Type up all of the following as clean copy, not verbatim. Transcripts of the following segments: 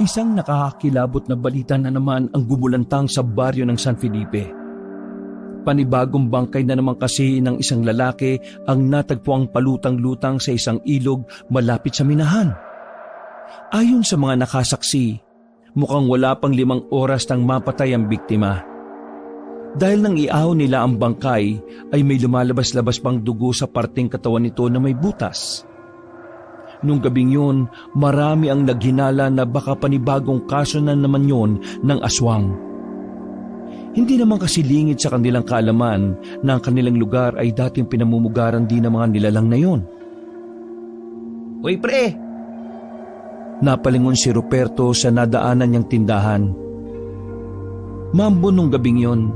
Isang nakakakilabot na balita na naman ang gumulantang sa baryo ng San Felipe. Panibagong bangkay na naman kasi ng isang lalaki ang natagpuang palutang-lutang sa isang ilog malapit sa minahan. Ayon sa mga nakasaksi, mukhang wala pang 5 oras nang mapatay ang biktima. Dahil nang iahaw nila ang bangkay ay may lumalabas-labas pang dugo sa parteng katawan nito na may butas. Nung gabing yun, marami ang naghinala na baka panibagong kaso na naman yun ng aswang. Hindi naman kasi lingid sa kanilang kaalaman na ang kanilang lugar ay dating pinamumugaran din ng mga nilalang na yun. Uy pre! Napalingon si Ruperto sa nadaanan niyang tindahan. Mambo nung gabing yun,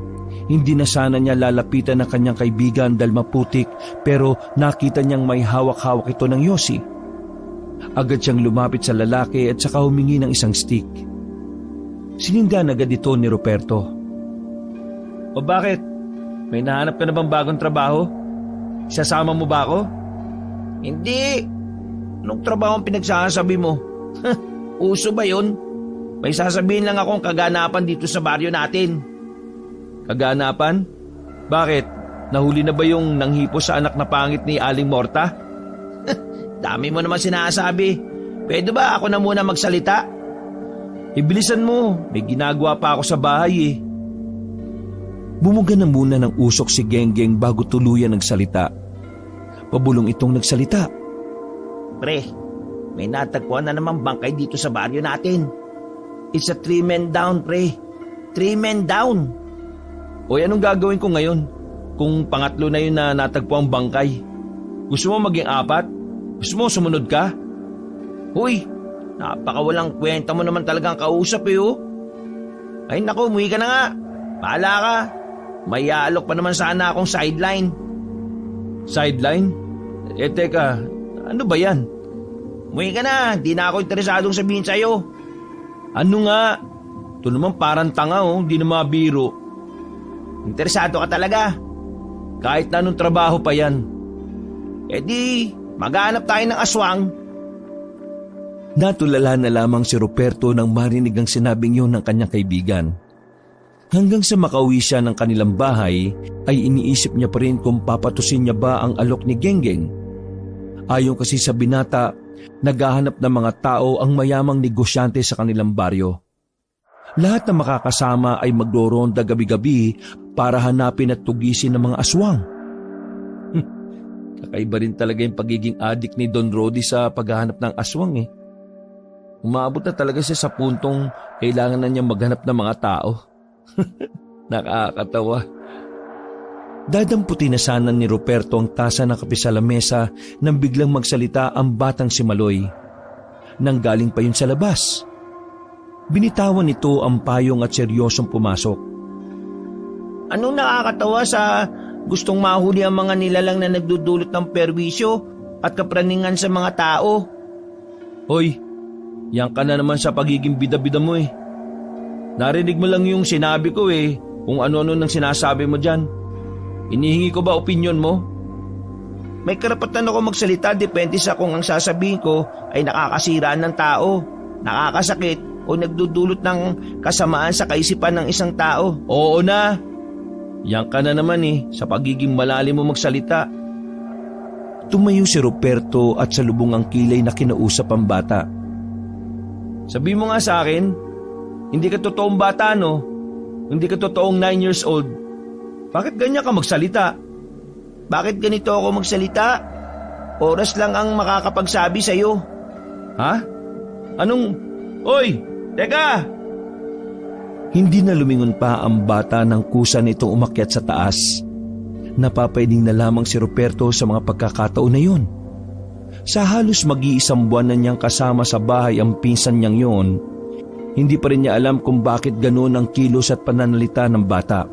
hindi na sana niya lalapitan ng kanyang kaibigan dahil maputik pero nakita niyang may hawak-hawak ito ng yosi. Agad siyang lumapit sa lalaki at saka humingi ng isang stick. Sinindihan agad ito ni Ruperto. O bakit? May nahanap ka na bang bagong trabaho? Sasama mo ba ako? Hindi. Anong trabaho ang pinagsasabi mo? Uso ba yun? May sasabihin lang akong kaganapan dito sa baryo natin. Kaganapan? Bakit? Nahuli na ba yung nanghipo sa anak na pangit ni Aling Morta? Dami mo naman sinasabi. Pwede ba ako na muna magsalita? Ibilisan mo, may ginagawa pa ako sa bahay eh. Bumuga na muna ng usok si Genggeng bago tuluyan nagsalita. Pabulong itong nagsalita. Pre, may natagpuan na naman bangkay dito sa baryo natin. It's a 3-man down, pre. 3 men down. O anong gagawin ko ngayon? Kung pangatlo na yun na natagpuan bangkay. Gusto mo maging 4? Gusto mo sumunod ka? Huy, napakawalang kwenta mo naman talagang kausap eh oh. Ay naku, umuwi ka na nga. Pahala ka. May aalok pa naman sana akong sideline. Sideline? Eh teka, ano ba yan? Umuwi ka na, di na ako interesadong sabihin sa'yo. Ano nga? Ito naman parang tanga oh, di na mabiro. Interesado ka talaga? Kahit na anong trabaho pa yan. Eh di, maghanap tayo ng aswang. Natulala na lamang si Ruperto nang marinig ang sinabing yun ng kanyang kaibigan. Hanggang sa makauwi siya ng kanilang bahay, ay iniisip niya pa rin kung papatusin niya ba ang alok ni Genggeng. Ayon kasi sa binata, naghahanap ng mga tao ang mayamang negosyante sa kanilang baryo. Lahat na makakasama ay magdoronda gabi-gabi para hanapin at tugisin ng mga aswang. Kakaiba rin talaga yung pagiging adik ni Don Rody sa paghahanap ng aswang eh. Umabot na talaga siya sa puntong kailangan na niya maghanap ng mga tao. Nakakatawa. Dadamputin na sana ni Ruperto ang tasa ng kape sa lamesa nang biglang magsalita ang batang si Maloy. Nanggaling pa yun sa labas. Binitawan nito ang payong at seryosong pumasok. Anong nakakatawa sa gustong mahuli ang mga nilalang na nagdudulot ng perwisyo at kapraningan sa mga tao? Hoy, yan ka na naman sa pagiging bida-bida mo eh. Narinig mo lang yung sinabi ko eh, kung ano-ano nang sinasabi mo dyan. Inihingi ko ba opinyon mo? May karapatan ako magsalita depende sa kung ang sasabihin ko ay nakakasira ng tao, nakakasakit o nagdudulot ng kasamaan sa kaisipan ng isang tao. Oo na. Yan ka na naman eh, sa pagiging malalim mo magsalita. Tumayo si Ruperto at sa lubong ang kilay na kinausap ang bata. Sabi mo nga sa akin, hindi ka totoong bata no? Hindi ka totoong 9 years old. Bakit ganyan ka magsalita? Bakit ganito ako magsalita? Oras lang ang makakapagsabi sa'yo. Ha? Anong... Oy! Teka! Hindi na lumingon pa ang bata nang kusa nitong umakyat sa taas. Napapaiding na lamang si Ruperto sa mga pagkakataon na yun. Sa halos mag-iisang buwan na niyang kasama sa bahay ang pinsan niyang yun, hindi pa rin niya alam kung bakit ganoon ang kilos at pananalita ng bata.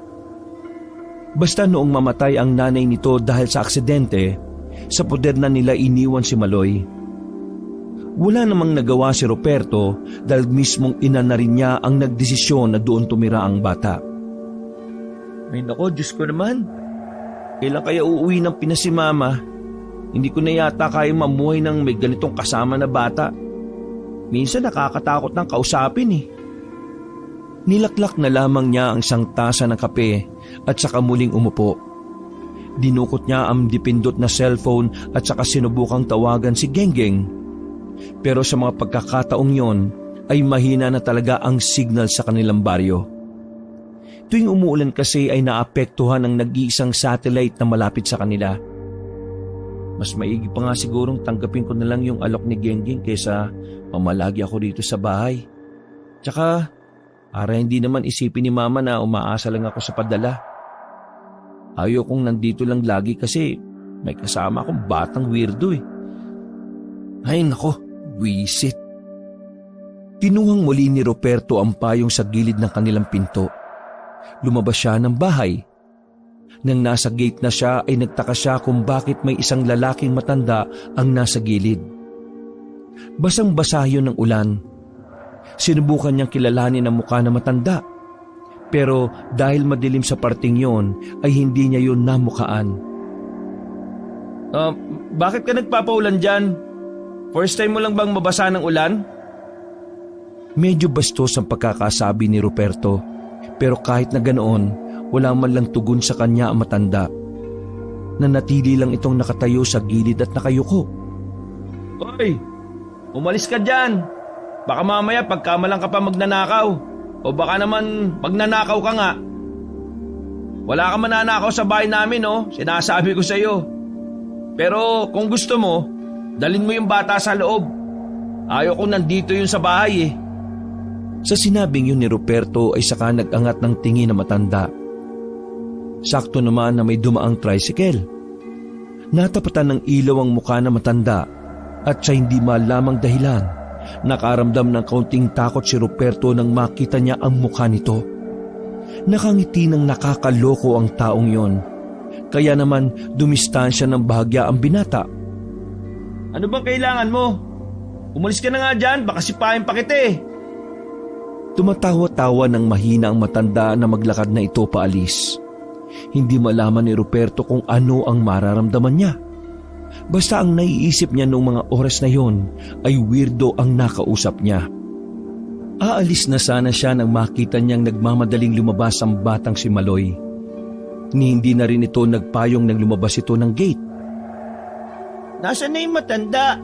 Basta noong mamatay ang nanay nito dahil sa aksidente, sa poder na nila iniwan si Maloy. Wala namang nagawa si Ruperto dahil mismong ina na rin niya ang nagdesisyon na doon tumira ang bata. Ay nako, Diyos ko naman. Kailan kaya uuwi ng Pinas si Mama? Hindi ko na yata kaya mamuhay ng may ganitong kasama na bata. Minsan nakakatakot ng kausapin eh. Nilaklak na lamang niya ang isang tasa ng kape at saka muling umupo. Dinukot niya ang dipindot na cellphone at saka sinubukang tawagan si Genggeng. Pero sa mga pagkakataong yon ay mahina na talaga ang signal sa kanilang baryo. Tuwing umuulan kasi ay naapektuhan ang nag-iisang satellite na malapit sa kanila. Mas maigi pa nga sigurong tanggapin ko na lang yung alok ni Genggeng kaysa mamalagi ako dito sa bahay. Tsaka, para hindi naman isipin ni Mama na umaasa lang ako sa padala. Ayaw kong nandito lang lagi kasi may kasama akong batang weirdo eh. Ay nako, buwisit. Kinuhang muli ni Ruperto ang payong sa gilid ng kanilang pinto. Lumabas siya ng bahay. Nang nasa gate na siya ay nagtaka siya kung bakit may isang lalaking matanda ang nasa gilid. Basang-basa yun ng ulan. Sinubukan niyang kilalanin ang mukha na matanda. Pero dahil madilim sa parting yon ay hindi niya yun namukaan. Bakit ka nagpapaulan dyan? First time mo lang bang mabasa ng ulan? Medyo bastos ang pagkakasabi ni Ruperto. Pero kahit na ganoon, wala man lang tugon sa kanya ang matanda. Nanatili lang itong nakatayo sa gilid at nakayuko. Hoy! Umalis ka dyan! Baka mamaya pagkamalang ka pa magnanakaw. O baka naman magnanakaw ka nga. Wala ka mananakaw sa bahay namin, oh. Sinasabi ko sa'yo. Pero kung gusto mo, dalin mo yung bata sa loob. Ayaw ko nandito yun sa bahay eh. Sa sinabing yun ni Ruperto ay saka nag-angat ng tingin na matanda. Sakto naman na may dumaang tricycle. Natapatan ng ilaw ang mukha na matanda at sa hindi malamang dahilan, nakaramdam ng kaunting takot si Ruperto nang makita niya ang mukha nito. Nakangiti ng nakakaloko ang taong yon. Kaya naman dumistansya ng bahagya ang binata. Ano bang kailangan mo? Umalis ka na nga dyan, baka sipahin pa kita eh. Tumatawa-tawa ng mahina ang matanda na maglakad na ito paalis. Hindi malaman ni Ruperto kung ano ang mararamdaman niya. Basta ang naiisip niya noong mga oras na yon ay weirdo ang nakausap niya. Aalis na sana siya nang makita niyang nagmamadaling lumabas ang batang si Maloy. Ni hindi na rin ito nagpayong nang lumabas ito ng gate. Nasaan na yung matanda?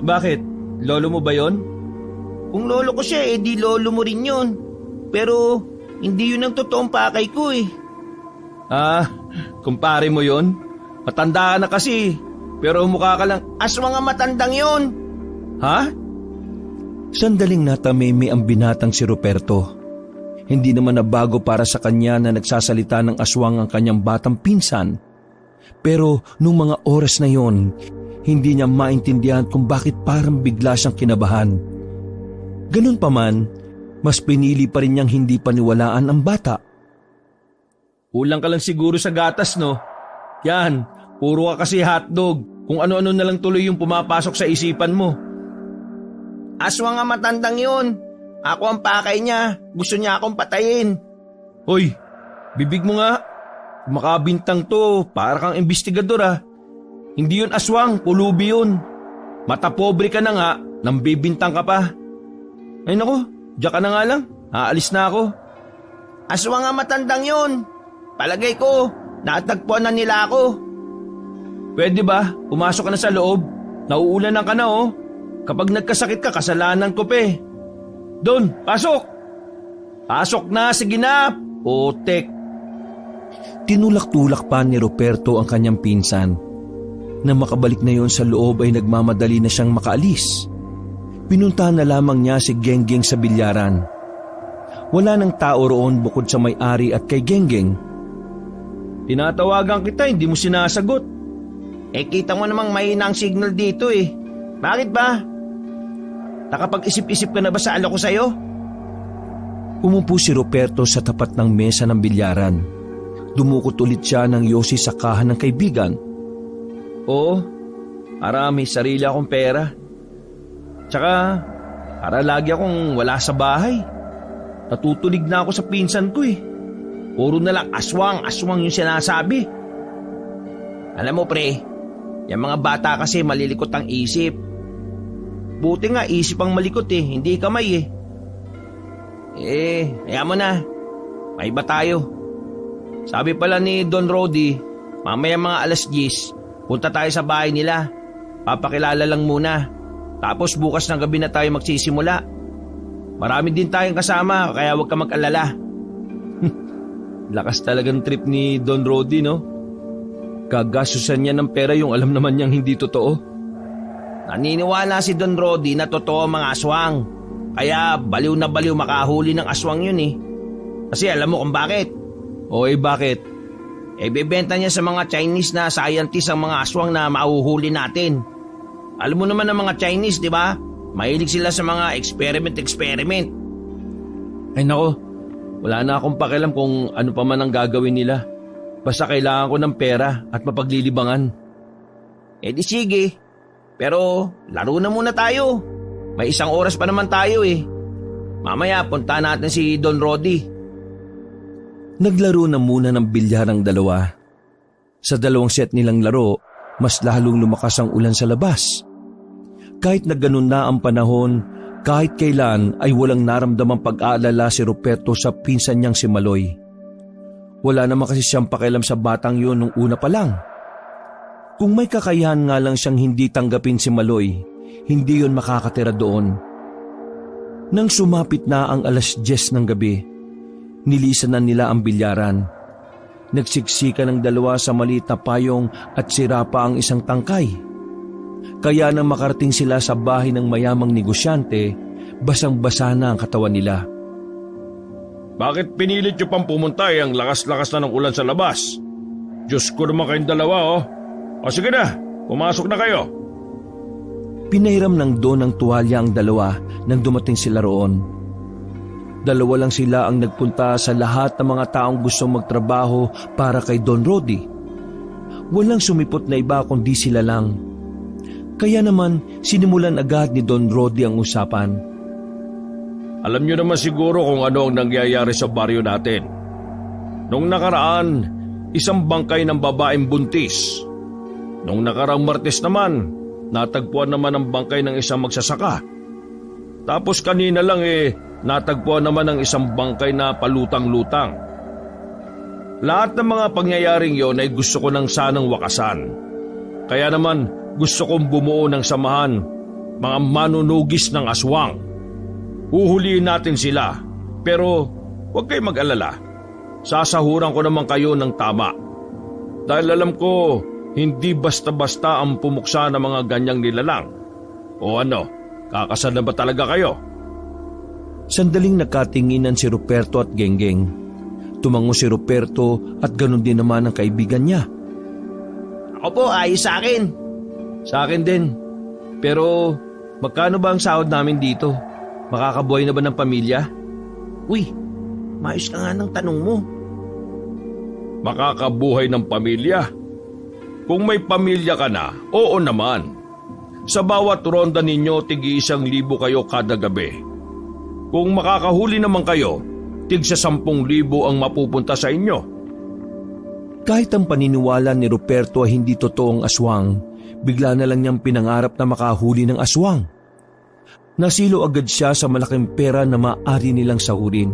Bakit? Lolo mo ba yon? Kung lolo ko siya, di lolo mo rin yun. Pero hindi yun ang totoong pakay ko eh. Kumpare mo yon? Matanda ka na kasi. Pero mukha ka lang aswang ang matandang yon. Ha? Sandaling natamimi ang binatang si Ruperto. Hindi naman na bago para sa kanya na nagsasalita ng aswang ang kanyang batang pinsan. Pero nung mga oras na yon, hindi niya maintindihan kung bakit parang bigla siyang kinabahan. Ganun pa man, mas pinili pa rin niyang hindi paniwalaan ang bata. Kulang ka lang siguro sa gatas, no? Yan, puro ka kasi hotdog. Kung ano-ano na lang tuloy yung pumapasok sa isipan mo. Aswang nga matandang yun. Ako ang pakay niya. Gusto niya akong patayin. Hoy, bibig mo nga. Makabintang to, para kang investigador ah. Hindi yun aswang, pulubi yun. Mata pobre ka na nga, nang bibintang ka pa. Ay naku, diyan ka na nga lang. Aalis na ako. Aswang nga matandang yun. Palagay ko, natagpuan na nila ako. Pwede ba? Pumasok ka na sa loob. Nauulanan ka na oh. Kapag nagkasakit ka, kasalanan ko pe. Doon, pasok! Pasok na, sige na! Putek! Tinulak-tulak pa ni Ruperto ang kanyang pinsan. Nang makabalik na yon sa loob ay nagmamadali na siyang makaalis. Pinuntahan na lamang niya si Genggeng sa bilyaran. Wala nang tao roon bukod sa may-ari at kay Genggeng. Tinatawagan kita, hindi mo sinasagot. Kita mo namang mahina ang signal dito eh. Bakit ba? Nakapag-isip-isip ka na ba sa alok ko sa'yo? Umupo si Ruperto sa tapat ng mesa ng bilyaran. Dumukot ulit siya ng yosi sa kahan ng kaibigan. Oo, para may sarili akong pera. Tsaka, para lagi akong wala sa bahay. Natutulig na ako sa pinsan ko eh. Puro na lang aswang yung sinasabi. Alam mo pre, yung mga bata kasi malilikot ang isip. Buti nga isip ang malikot hindi kamay Kaya mo na. May iba tayo. Sabi pala ni Don Rody, mamaya mga alas 10, punta tayo sa bahay nila. Papakilala lang muna. Tapos bukas ng gabi na tayo magsisimula. Marami din tayong kasama, kaya huwag ka mag-alala. Lakas talagang trip ni Don Rody, no? Gagastusan niya ng pera yung alam naman niyang hindi totoo. Naniniwala si Don Rody na totoo ang mga aswang. Kaya baliw na baliw makahuli ng aswang yun Kasi alam mo kung bakit. Bakit? Bebenta niya sa mga Chinese na scientist ang mga aswang na mauhuli natin. Alam mo naman ang mga Chinese, di ba? Mahilig sila sa mga experiment. Ay nako, wala na akong pakialam kung ano pa man ang gagawin nila. Basta kailangan ko ng pera at mapaglilibangan. Di sige. Pero laro na muna tayo. May 1 oras pa naman tayo Mamaya punta natin si Don Rody. Naglaro na muna ng bilyar ang dalawa. Sa 2 set nilang laro, mas lalong lumakas ang ulan sa labas. Kahit na ganun na ang panahon, kahit kailan ay walang naramdamang pag-aalala si Ruperto sa pinsan niyang si Maloy. Wala naman kasi siyang pakialam sa batang yun nung una pa lang. Kung may kakayahan nga lang siyang hindi tanggapin si Maloy, hindi yun makakatira doon. Nang sumapit na ang alas 10 ng gabi, nilisan na nila ang bilyaran. Nagsiksika ng dalawa sa maliit na payong at sira pa ang isang tangkay. Kaya nang makarating sila sa bahay ng mayamang negosyante, basang-basa na ang katawan nila. Bakit pinilit nyo pang pumunta ang lakas-lakas na ng ulan sa labas? Diyos ko naman kayong dalawa O sige na, pumasok na kayo. Pinahiram ng Don ng tuwalya ang dalawa nang dumating sila roon. 2 lang sila ang nagpunta sa lahat ng mga taong gustong magtrabaho para kay Don Rody. Walang sumipot na iba kundi sila lang. Kaya naman sinimulan agad ni Don Rody ang usapan. Alam nyo naman siguro kung ano ang nangyayari sa baryo natin. Nung nakaraan, isang bangkay ng babaeng buntis. Nung nakaraang Martes naman, natagpuan naman ang bangkay ng isang magsasaka. Tapos kanina lang natagpuan naman ang isang bangkay na palutang-lutang. Lahat ng mga pangyayaring yon ay gusto ko nang sanang wakasan. Kaya naman gusto kong bumuo ng samahan, mga manunugis ng aswang. Huhuliin natin sila, pero huwag kayo mag-alala. Sasahuran ko naman kayo ng tama. Dahil alam ko, hindi basta-basta ang pumuksa ng mga ganyang nilalang. O ano, kakasal na ba talaga kayo? Sandaling nakatinginan si Ruperto at Genggeng. Tumango si Ruperto at ganun din naman ang kaibigan niya. Ako po, ayos sa akin. Sa akin din. Pero magkano ba ang sahod namin dito? Makakabuhay na ba ng pamilya? Uy, maayos ka nga ng tanong mo. Makakabuhay ng pamilya? Kung may pamilya ka na, oo naman. Sa bawat ronda ninyo, tig-1,000 kayo kada gabi. Kung makakahuli naman kayo, tig-10,000 ang mapupunta sa inyo. Kahit ang paniniwala ni Ruperto ay hindi totoong aswang, bigla na lang niyang pinangarap na makahuli ng aswang. Nasilo agad siya sa malaking pera na maaari nilang sahurin.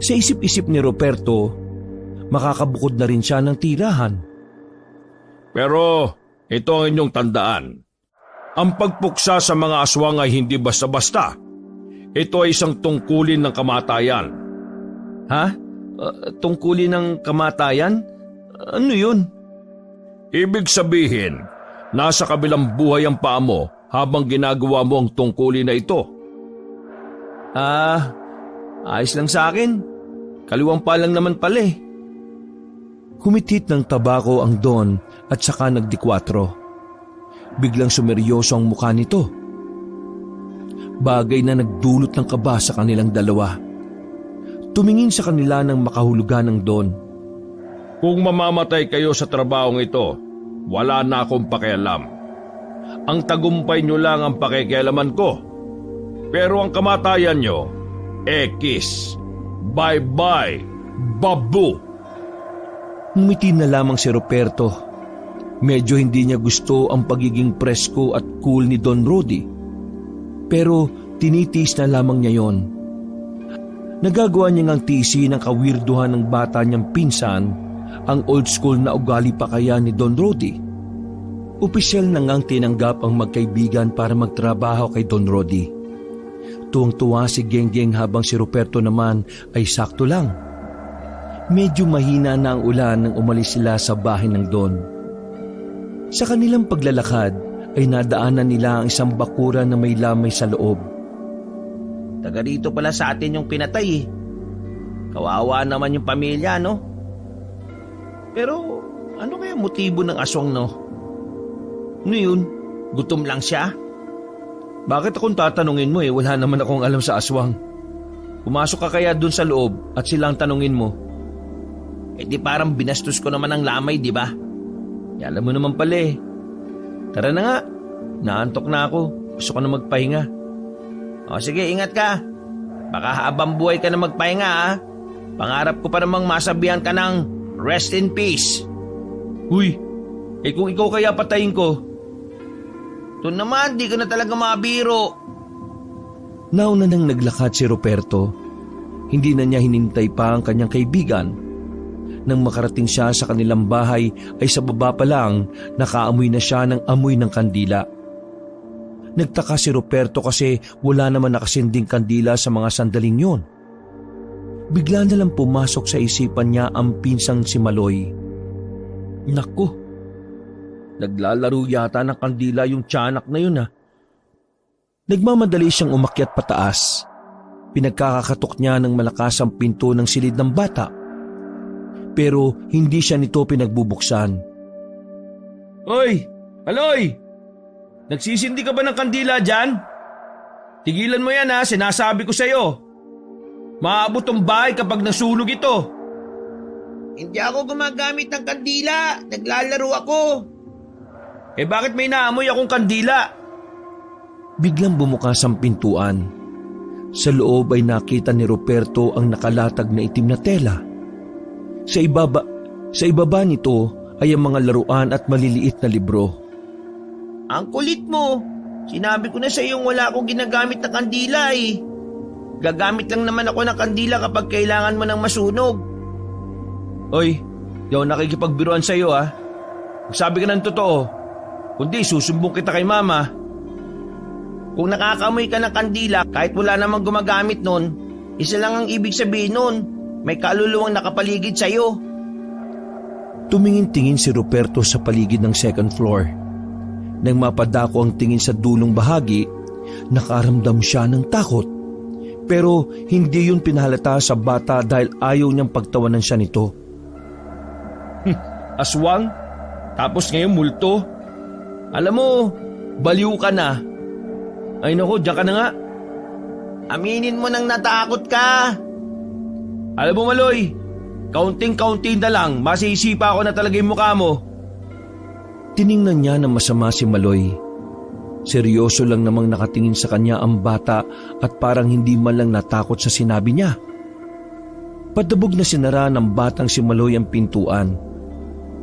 Sa isip-isip ni Ruperto, makakabukod na rin siya ng tirahan. Pero ito ang inyong tandaan. Ang pagpuksa sa mga aswang ay hindi basta-basta. Ito ay isang tungkulin ng kamatayan. Ha? Tungkulin ng kamatayan? Ano yun? Ibig sabihin, nasa kabilang buhay ang paa mo habang ginagawa mo ang tungkulin na ito. Ayos lang sa akin. Kaliwang pa lang naman pala Humitit ng tabako ang Don at saka nagdikwatro. Biglang sumeryoso ang mukha nito. Bagay na nagdulot ng kaba sa kanilang dalawa. Tumingin sa kanila ng makahulugan ng Don. Kung mamamatay kayo sa trabahong ito, wala na akong pakialam. Ang tagumpay nyo lang ang pakikialaman ko. Pero ang kamatayan nyo, X. Bye-bye, babu! Ngumiti na lamang si Ruperto. Medyo hindi niya gusto ang pagiging presko at cool ni Don Rody. Pero tinitiis na lamang niya yon. Nagagawa niya ngang tiisin ang kawirduhan ng bata niyang pinsan, ang old school na ugali pa kaya ni Don Rody. Opisyal na ngang tinanggap ang magkaibigan para magtrabaho kay Don Rody. Tuwang-tuwa si Genggeng habang si Ruperto naman ay sakto lang. Medyo mahina na ang ulan nang umalis sila sa bahay ng Don. Sa kanilang paglalakad ay nadaanan nila ang isang bakuran na may lamay sa loob. Taga rito pala sa atin yung pinatay eh. Kawawa naman yung pamilya, no? Pero ano kaya motibo ng aswang, no? Ano yun? Gutom lang siya? Bakit akong tatanungin mo wala naman akong alam sa aswang. Pumasok ka kaya dun sa loob at silang tanungin mo. Eh di parang binastos ko naman ang lamay, di ba? Alam mo naman pala Tara na nga, naantok na ako. Gusto ko na magpahinga. O sige, ingat ka. Baka habang buhay ka na magpahinga, ha? Pangarap ko pa namang masabihan ka ng rest in peace. Uy, kung ikaw kaya patayin ko? Ito naman, di ka na talaga mabiro. Nauna nang naglakad si Ruperto. Hindi na niya hinintay pa ang kanyang kaibigan. Nang makarating siya sa kanilang bahay ay sa baba pa lang nakaamoy na siya ng amoy ng kandila. Nagtaka si Ruperto kasi wala naman nakasinding kandila sa mga sandaling yun. Bigla na lang pumasok sa isipan niya ang pinsang si Maloy. Naku, naglalaro yata ng kandila yung tiyanak na yun Nagmamadali siyang umakyat pataas. Pinagkakakatok niya ng malakas ang pinto ng silid ng bata. Pero hindi siya nito pinagbubuksan. Hoy! Maloy! Nagsisindi ka ba ng kandila dyan? Tigilan mo yan sinasabi ko sa'yo. Maabot ang bahay kapag nasunog ito. Hindi ako gumagamit ng kandila. Naglalaro ako. Bakit may naamoy akong kandila? Biglang bumukas ang pintuan. Sa loob ay nakita ni Ruperto ang nakalatag na itim na tela. Sa ibaba nito ay ang mga laruan at maliliit na libro. Ang kulit mo. Sinabi ko na sa iyo wala akong ginagamit na kandila Gagamit lang naman ako ng kandila kapag kailangan mo ng masunog. Oy, di ako nakikipagbiruan sa iyo Magsabi ka ng totoo. Kundi susumbong kita kay mama. Kung nakakamoy ka ng kandila kahit wala namang gumagamit nun, isa lang ang ibig sabihin nun. May kaluluwang nakapaligid sa iyo. Tumingin-tingin si Ruperto sa paligid ng second floor. Nang mapadako ang tingin sa dulong bahagi, nakaramdam siya ng takot. Pero hindi yun pinahalata sa bata dahil ayaw niyang pagtawanan siya nito. Aswang? Tapos ngayon multo? Alam mo, baliw ka na. Ay naku, diyan ka na nga. Aminin mo nang natakot ka. Alam mo Maloy, kaunting-kaunti na lang, masisipa ko na talaga yung mukha mo. Tiningnan niya na masama si Maloy. Seryoso lang namang nakatingin sa kanya ang bata at parang hindi man lang natakot sa sinabi niya. Padabog na sinara ng batang si Maloy ang pintuan.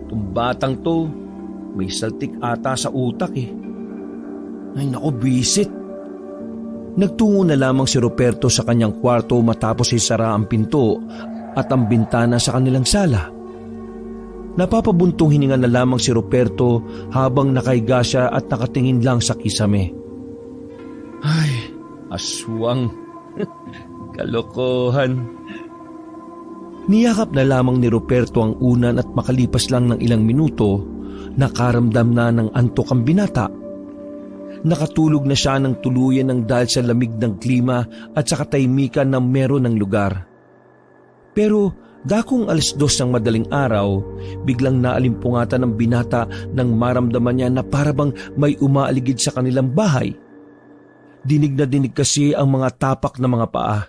Itong batang to, may saltik ata sa utak Ay naku, bisit. Nagtungo na lamang si Ruperto sa kanyang kwarto matapos isara ang pinto at ang bintana sa kanilang sala. Napapabuntong hininga na lamang si Ruperto habang nakahiga siya at nakatingin lang sa kisame. Ay, aswang. Kalokohan. Niyakap na lamang ni Ruperto ang unan at makalipas lang ng ilang minuto, nakaramdam na ng antok ang binata. Nakatulog na siya ng tuluyan ng dahil sa lamig ng klima at sa katahimikan na meron ng lugar. Pero dakong 2:00 ng madaling araw, biglang naalimpungatan ng binata nang maramdaman niya na parabang may umaaligid sa kanilang bahay. Dinig na dinig kasi ang mga tapak na mga paa.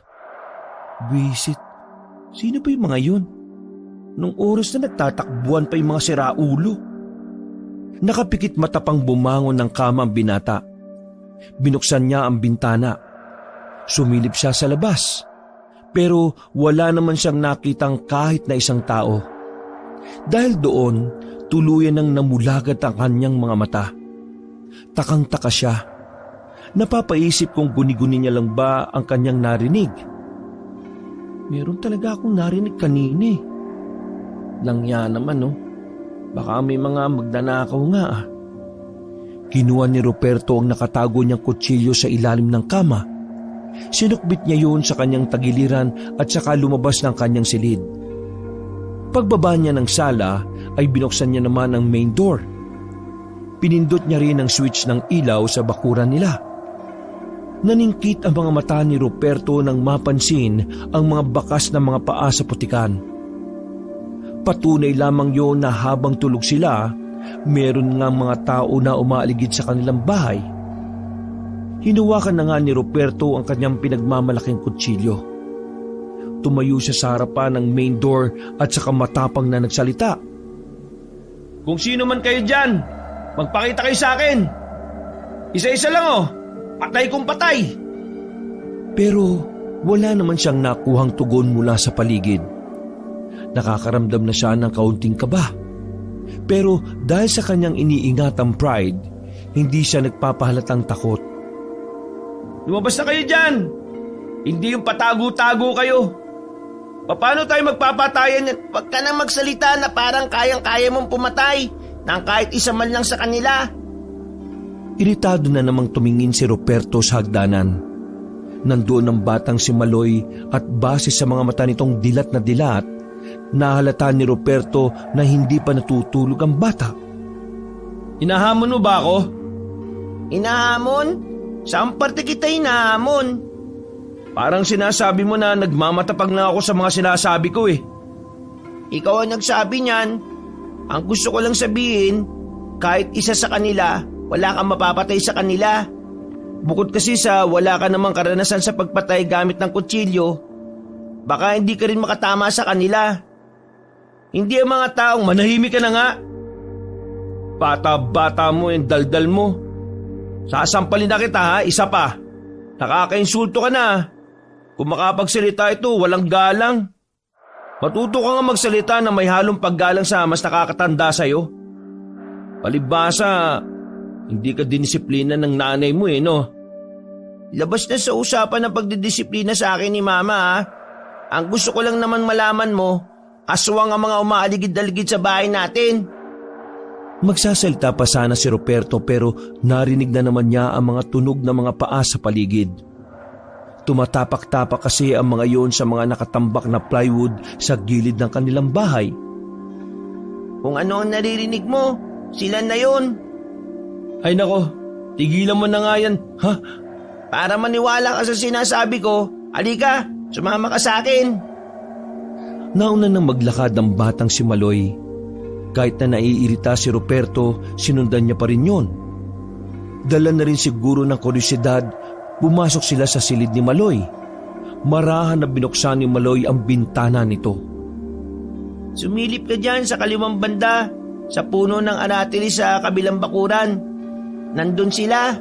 Visit, sino ba yung mga yun? Nung oras na nagtatakbuhan pa yung mga siraulo. Nakapikit mata pang bumangon ng kama ang binata. Binuksan niya ang bintana. Sumilip siya sa labas. Pero wala naman siyang nakitang kahit na isang tao. Dahil doon, tuluyan nang namulagat ang kanyang mga mata. Takang-taka siya. Napapaisip kung guni-guni niya lang ba ang kanyang narinig. Meron talaga akong narinig kanina eh. Langya naman no. Baka may mga magnanakaw nga ah. Kinuha ni Ruperto ang nakatago niyang kutsilyo sa ilalim ng kama. Sinukbit niya yun sa kanyang tagiliran at saka lumabas ng kanyang silid. Pagbaba niya ng sala ay binuksan niya naman ang main door. Pinindot niya rin ang switch ng ilaw sa bakuran nila. Naningkit ang mga mata ni Ruperto nang mapansin ang mga bakas ng mga paa sa putikan. Patunay lamang yon na habang tulog sila, meron nga mga tao na umaaligid sa kanilang bahay. Hinawakan na nga ni Ruperto ang kanyang pinagmamalaking kutsilyo. Tumayo siya sa harapan ng main door at saka matapang na nagsalita. Kung sino man kayo dyan, magpakita kayo sa akin. Isa-isa lang oh, patay kung patay. Pero wala naman siyang nakuhang tugon mula sa paligid. Nakakaramdam na siya ng kaunting kaba. Pero dahil sa kanyang iniingatang pride, hindi siya nagpapahalatang takot. Lumabas na kayo dyan. Hindi yung patago-tago kayo. Paano tayo magpapatayan yan? Huwag ka nang magsalita na parang kayang-kaya mong pumatay nang kahit isa man lang sa kanila. Iritado na namang tumingin si Ruperto sa hagdanan. Nandoon ang batang si Maloy at base sa mga mata nitong dilat na dilat, nahalata ni Ruperto na hindi pa natutulog ang bata. Hinahamon mo ba ako? Hinahamon? Saan parte kita hinahamon? Parang sinasabi mo na nagmamatapag na ako sa mga sinasabi ko eh. Ikaw ang nagsabi niyan. Ang gusto ko lang sabihin, kahit isa sa kanila, wala kang mapapatay sa kanila. Bukod kasi sa wala ka namang karanasan sa pagpatay gamit ng kutsilyo, baka hindi ka rin makatama sa kanila. Hindi ang mga taong manahimik ka na nga. Bata-bata mo yung daldal mo. Sasampalin na kita ha, isa pa. Nakakainsulto ka na. Kung makapagsalita ito, walang galang. Matuto ka nga magsalita na may halong paggalang sa mas nakakatanda sa'yo. Palibhasa, hindi ka dinisiplina ng nanay mo eh, no? Labas na sa usapan ng pagdidisiplina sa akin ni Mama ha. Ang gusto ko lang naman malaman mo, aswang ang mga umaaligid-aligid sa bahay natin. Magsasalita pa sana si Ruperto pero narinig na naman niya ang mga tunog ng mga paa sa paligid. Tumatapak-tapak kasi ang mga yon sa mga nakatambak na plywood sa gilid ng kanilang bahay. Kung ano ang naririnig mo, sila na yon. Ay nako, tigilan mo na nga yan, ha? Para maniwala ka sa sinasabi ko, halika, sumama ka sa akin. Nauna nang maglakad ang batang si Maloy. Kahit na naiirita si Ruperto, sinundan niya pa rin yun. Dala na rin siguro ng kuryosidad, pumasok sila sa silid ni Maloy. Marahan na binuksan ni Maloy ang bintana nito. Sumilip ka dyan sa kaliwang banda, sa puno ng anatili sa kabilang bakuran. Nandun sila.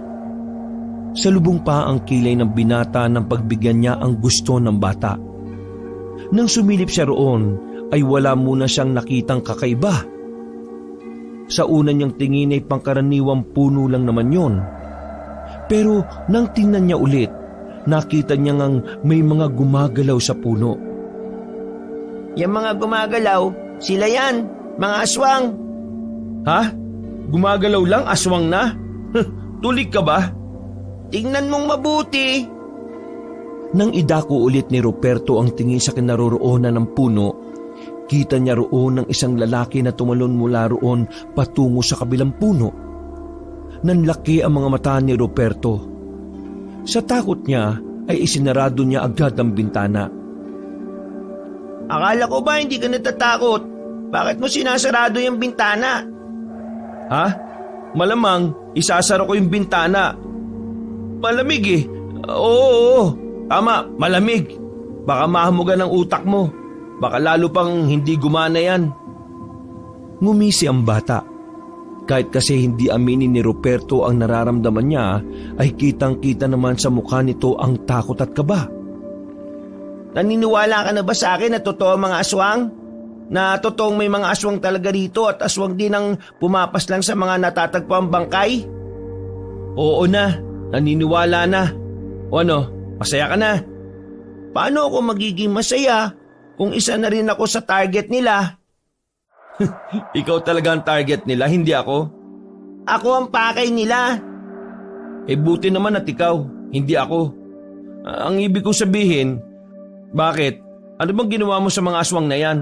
Salubong pa ang kilay ng binata nang pagbigyan niya ang gusto ng bata. Nang sumilip siya roon, ay wala muna siyang nakitang kakaiba. Sa una niyang tingin ay pangkaraniwang puno lang naman yon. Pero nang tingnan niya ulit, nakita niya ngang may mga gumagalaw sa puno. Yung mga gumagalaw, sila yan, mga aswang. Ha? Gumagalaw lang, aswang na? Tulig ka ba? Tingnan mong mabuti. Nang idako ulit ni Ruperto ang tingin sa kinaroroonan ng puno, kita niya roon ang isang lalaki na tumalon mula roon patungo sa kabilang puno. Nanlaki ang mga mata ni Ruperto. Sa takot niya ay isinarado niya agad ang bintana. Akala ko ba hindi ka natatakot? Bakit mo sinasarado yung bintana? Ha? Malamang isasara ko yung bintana. Malamig eh. Oo. Tama, malamig. Baka mahamugan ang utak mo. Baka lalo pang hindi gumana yan. Ngumisi ang bata. Kahit kasi hindi aminin ni Ruperto ang nararamdaman niya, ay kitang-kita naman sa mukha nito ang takot at kaba. Naniniwala ka na ba sa akin na totoo ang mga aswang? Na totoong may mga aswang talaga rito at aswang din ang pumapas lang sa mga natatagpo ang bangkay? Oo na, Naniniwala na. O ano, masaya ka na? Paano ako magiging masaya kung isa na rin ako sa target nila? Ikaw talaga ang target nila, hindi ako. Ako ang pakay nila. Buti naman at ikaw, hindi ako. Ang ibig kong sabihin, bakit? Ano bang ginawa mo sa mga aswang na yan?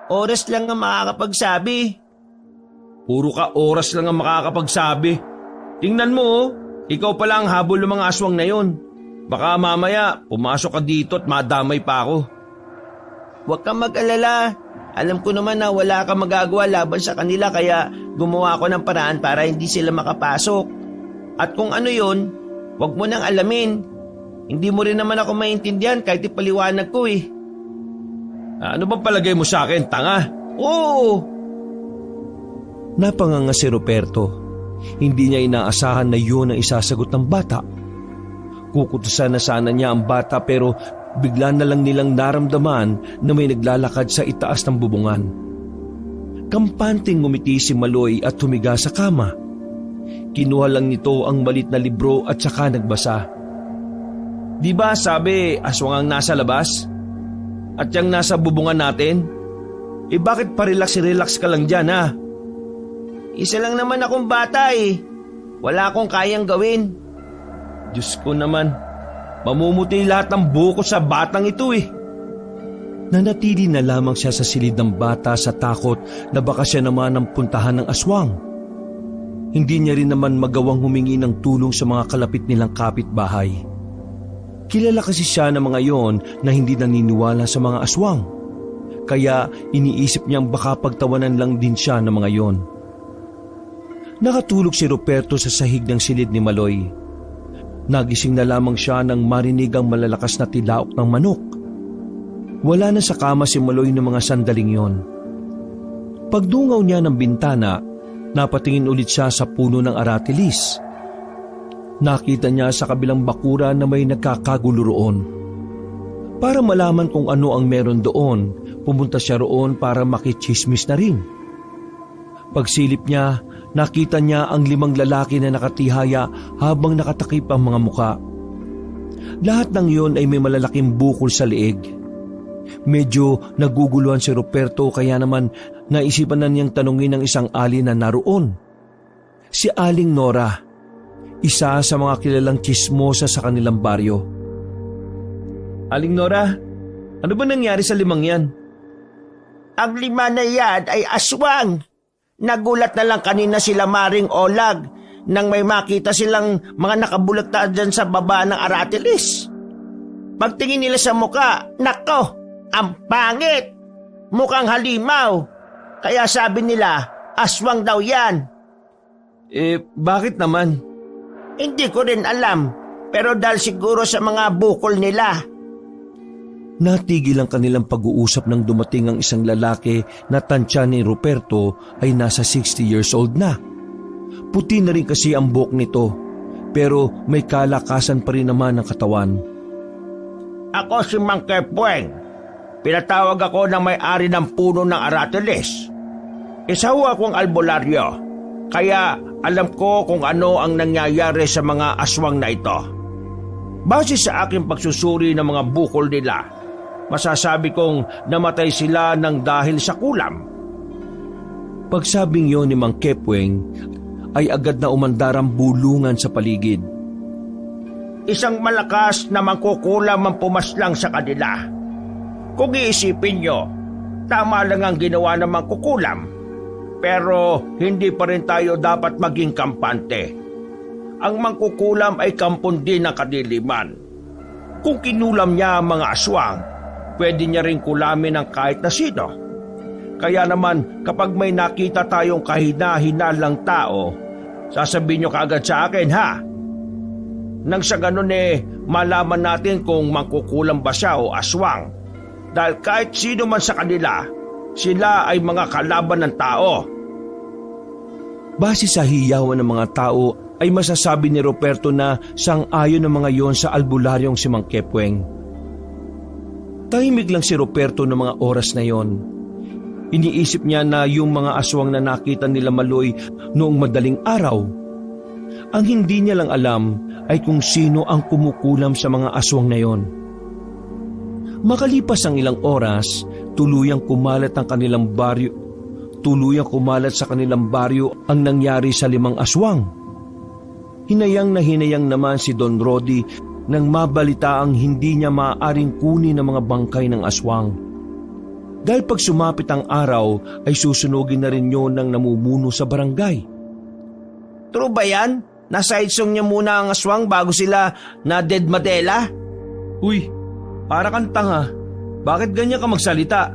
Oras lang ang makakapagsabi. Puro ka oras lang ang makakapagsabi. Tingnan mo, ikaw pala ang habol ng mga aswang na yon. Baka mamaya, pumasok ka dito at madamay pa ako. Huwag kang mag-alala. Alam ko naman na wala kang magagawa laban sa kanila kaya gumawa ako ng paraan para hindi sila makapasok. At kung ano yon, huwag mo nang alamin. Hindi mo rin naman ako maintindihan kahit ipaliwanag ko eh. Ano bang palagay mo sa akin, tanga? Oo! Napanganga si Ruperto. Hindi niya inaasahan na yun ang isasagot ng bata. Kukutusan na sana niya ang bata pero bigla na lang nilang naramdaman na may naglalakad sa itaas ng bubungan. Kampanting ngumiti si Maloy at humiga sa kama. Kinuha lang nito ang malit na libro at saka nagbasa. Di ba sabi aswang ang nasa labas? At yung nasa bubungan natin? Bakit pa-relax-relax ka lang dyan ha? Isa lang naman akong bata eh. Wala akong kayang gawin. Diyos ko naman, mamumuti lahat ng buko sa batang ito eh. Nanatili na lamang siya sa silid ng bata sa takot na baka siya naman ang puntahan ng aswang. Hindi niya rin naman magawang humingi ng tulong sa mga kalapit nilang kapitbahay. Kilala kasi siya ng mga yon na hindi naniniwala sa mga aswang. Kaya iniisip niyang baka pagtawanan lang din siya ng mga yon. Nakatulog si Ruperto sa sahig ng silid ni Maloy. Nagising na lamang siya nang marinig ang malalakas na tilaok ng manok. Wala na sa kama si Maloy ng mga sandaling yon. Pagdungaw niya ng bintana, napatingin ulit siya sa puno ng aratilis. Nakita niya sa kabilang bakura na may nagkakagulo roon. Para malaman kung ano ang meron doon, pumunta siya roon para makichismis na rin. Pagsilip niya, nakita niya ang 5 lalaki na nakatihaya habang nakatakip ang mga muka. Lahat ng yon ay may malalaking bukol sa leeg. Medyo naguguluhan si Ruperto kaya naman naisipan na niyang tanungin ng isang alin na naroon. Si Aling Nora, isa sa mga kilalang tsismosa sa kanilang baryo. Aling Nora, ano ba nangyari sa 5 yan? Ang 5 na yan ay aswang. Nagulat na lang kanina sila Maring Olag nang may makita silang mga nakabulagta dyan sa baba ng aratilis. Pagtingin nila sa muka, nako, ang pangit. Mukhang halimaw. Kaya sabi nila, aswang daw yan. Bakit naman? Hindi ko rin alam, pero dahil siguro sa mga bukol nila. Natigil ang kanilang pag-uusap nang dumating ang isang lalaki na tansya ni Ruperto ay nasa 60 years old na. Puti na rin kasi ang buhok nito, pero may kalakasan pa rin naman ang katawan. Ako si Mang Kepweng. Pinatawag ako ng may-ari ng puno ng aratilis. Isa ho akong albularyo, kaya alam ko kung ano ang nangyayari sa mga aswang na ito. Base sa aking pagsusuri ng mga bukol nila, masasabi kong namatay sila ng dahil sa kulam. Pagsabing yon ni Mang Kepweng, ay agad na umandar ang bulungan sa paligid. Isang malakas na mangkukulam ang pumaslang sa kanila. Kung iisipin nyo, tama lang ang ginawa ng mangkukulam. Pero hindi pa rin tayo dapat maging kampante. Ang mangkukulam ay kampon din ng kadiliman. Kung kinulam niya ang mga aswang, pwede niya rin kulamin ang kahit na sino. Kaya naman kapag may nakita tayong kahina-hinalang tao, sasabihin niyo kaagad sa akin ha. Nang sa ganun malaman natin kung mangkukulam ba siya o aswang. Dahil kahit sino man sa kanila, sila ay mga kalaban ng tao. Base sa hiyawan ng mga tao ay masasabi ni Ruperto na sang-ayon ng mga yon sa albularyong si Mang Kepweng. Tahimik lang si Ruperto ng mga oras na yon. Iniisip niya na yung mga aswang na nakita nila Maloy noong madaling araw Ang hindi niya lang alam ay kung sino ang kumukulam sa mga aswang na yon. Makalipas ang ilang oras, tuluyang kumalat sa kanilang baryo ang nangyari sa 5 aswang. Hinayang na hinayang naman si Don Rody nang mabalitaang hindi niya maaaring kunin ang mga bangkay ng aswang. Dahil pag sumapit ang araw ay susunugin na rin yun ng namumuno sa barangay. True ba yan? Nasa-song niya muna ang aswang bago sila na dead Madela? Uy, para kang tanga. Bakit ganyan ka magsalita?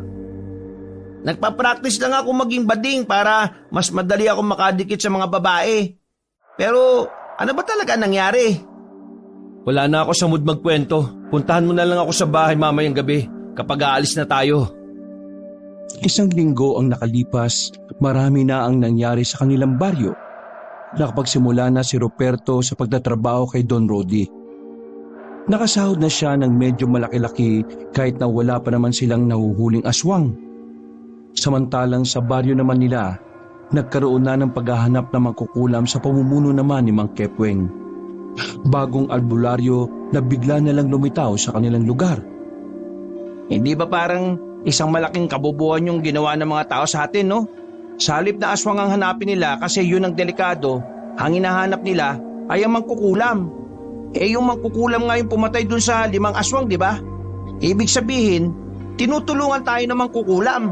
Nagpa-practice lang ako maging bading para mas madali ako makadikit sa mga babae. Pero ano ba talaga nangyari? Wala na ako sa mood magkwento. Puntahan mo na lang ako sa bahay mamayang gabi kapag aalis na tayo. 1 linggo ang nakalipas, marami na ang nangyari sa kanilang baryo. Nakapagsimula na si Ruperto sa pagtatrabaho kay Don Rody. Nakasahod na siya ng medyo malaki-laki kahit na wala pa naman silang nahuhuling aswang. Samantalang sa baryo naman nila, nagkaroon na ng paghahanap na mangkukulam sa pamumuno naman ni Mang Kepweng. Bagong albularyo na bigla na lang lumitaw sa kanilang lugar. Hindi ba parang isang malaking kabubuan yung ginawa ng mga tao sa atin, no? Sa halip na aswang ang hanapin nila kasi yun ang delikado, ang hinahanap nila ay ang mangkukulam. Yung mangkukulam nga yung pumatay dun sa 5 aswang, di ba? Ibig sabihin, tinutulungan tayo ng mangkukulam.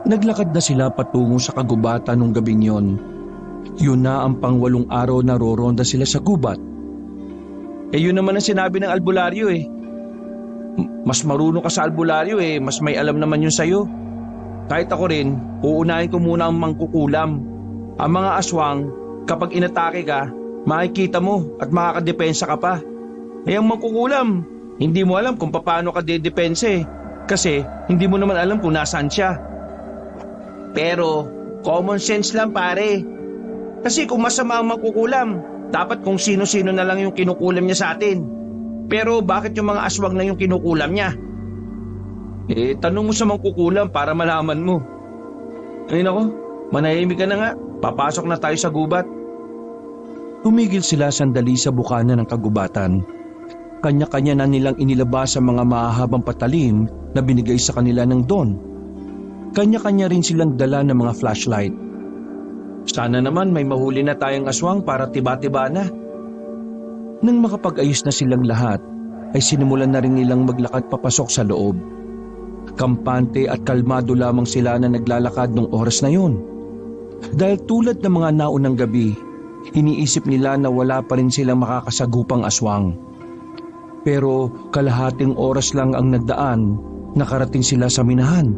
Naglakad na sila patungo sa kagubatan nung gabing yon. Yun na ang pang-8 araw na roronda sila sa gubat. Yun naman ang sinabi ng albularyo Mas marunong ka sa albularyo mas may alam naman yun sa'yo. Kahit ako rin, uunahin ko muna ang mangkukulam. Ang mga aswang, kapag inatake ka, makikita mo at makakadepensa ka pa. Ang mangkukulam, hindi mo alam kung paano ka dedepense kasi hindi mo naman alam kung nasaan siya. Pero, common sense lang pare. Kasi kung masama ang mangkukulam, dapat kung sino-sino na lang yung kinukulam niya sa atin. Pero bakit yung mga aswang na yung kinukulam niya? Tanong mo sa mangkukulam para malaman mo. Ay nako, manahimik ka na nga. Papasok na tayo sa gubat. Tumigil sila sandali sa bukana ng kagubatan. Kanya-kanya na nilang inilabas ang mga mahahabang patalim na binigay sa kanila ng Don. Kanya-kanya rin silang dala ng mga flashlight. Sana naman may mahuli na tayong aswang para tiba-tiba na. Nang makapag-ayos na silang lahat, ay sinimulan na rin nilang maglakad papasok sa loob. Kampante at kalmado lamang sila na naglalakad nung oras na yun. Dahil tulad ng mga naunang gabi, iniisip nila na wala pa rin silang makakasagupang aswang. Pero kalahating oras lang ang nagdaan, nakarating sila sa minahan.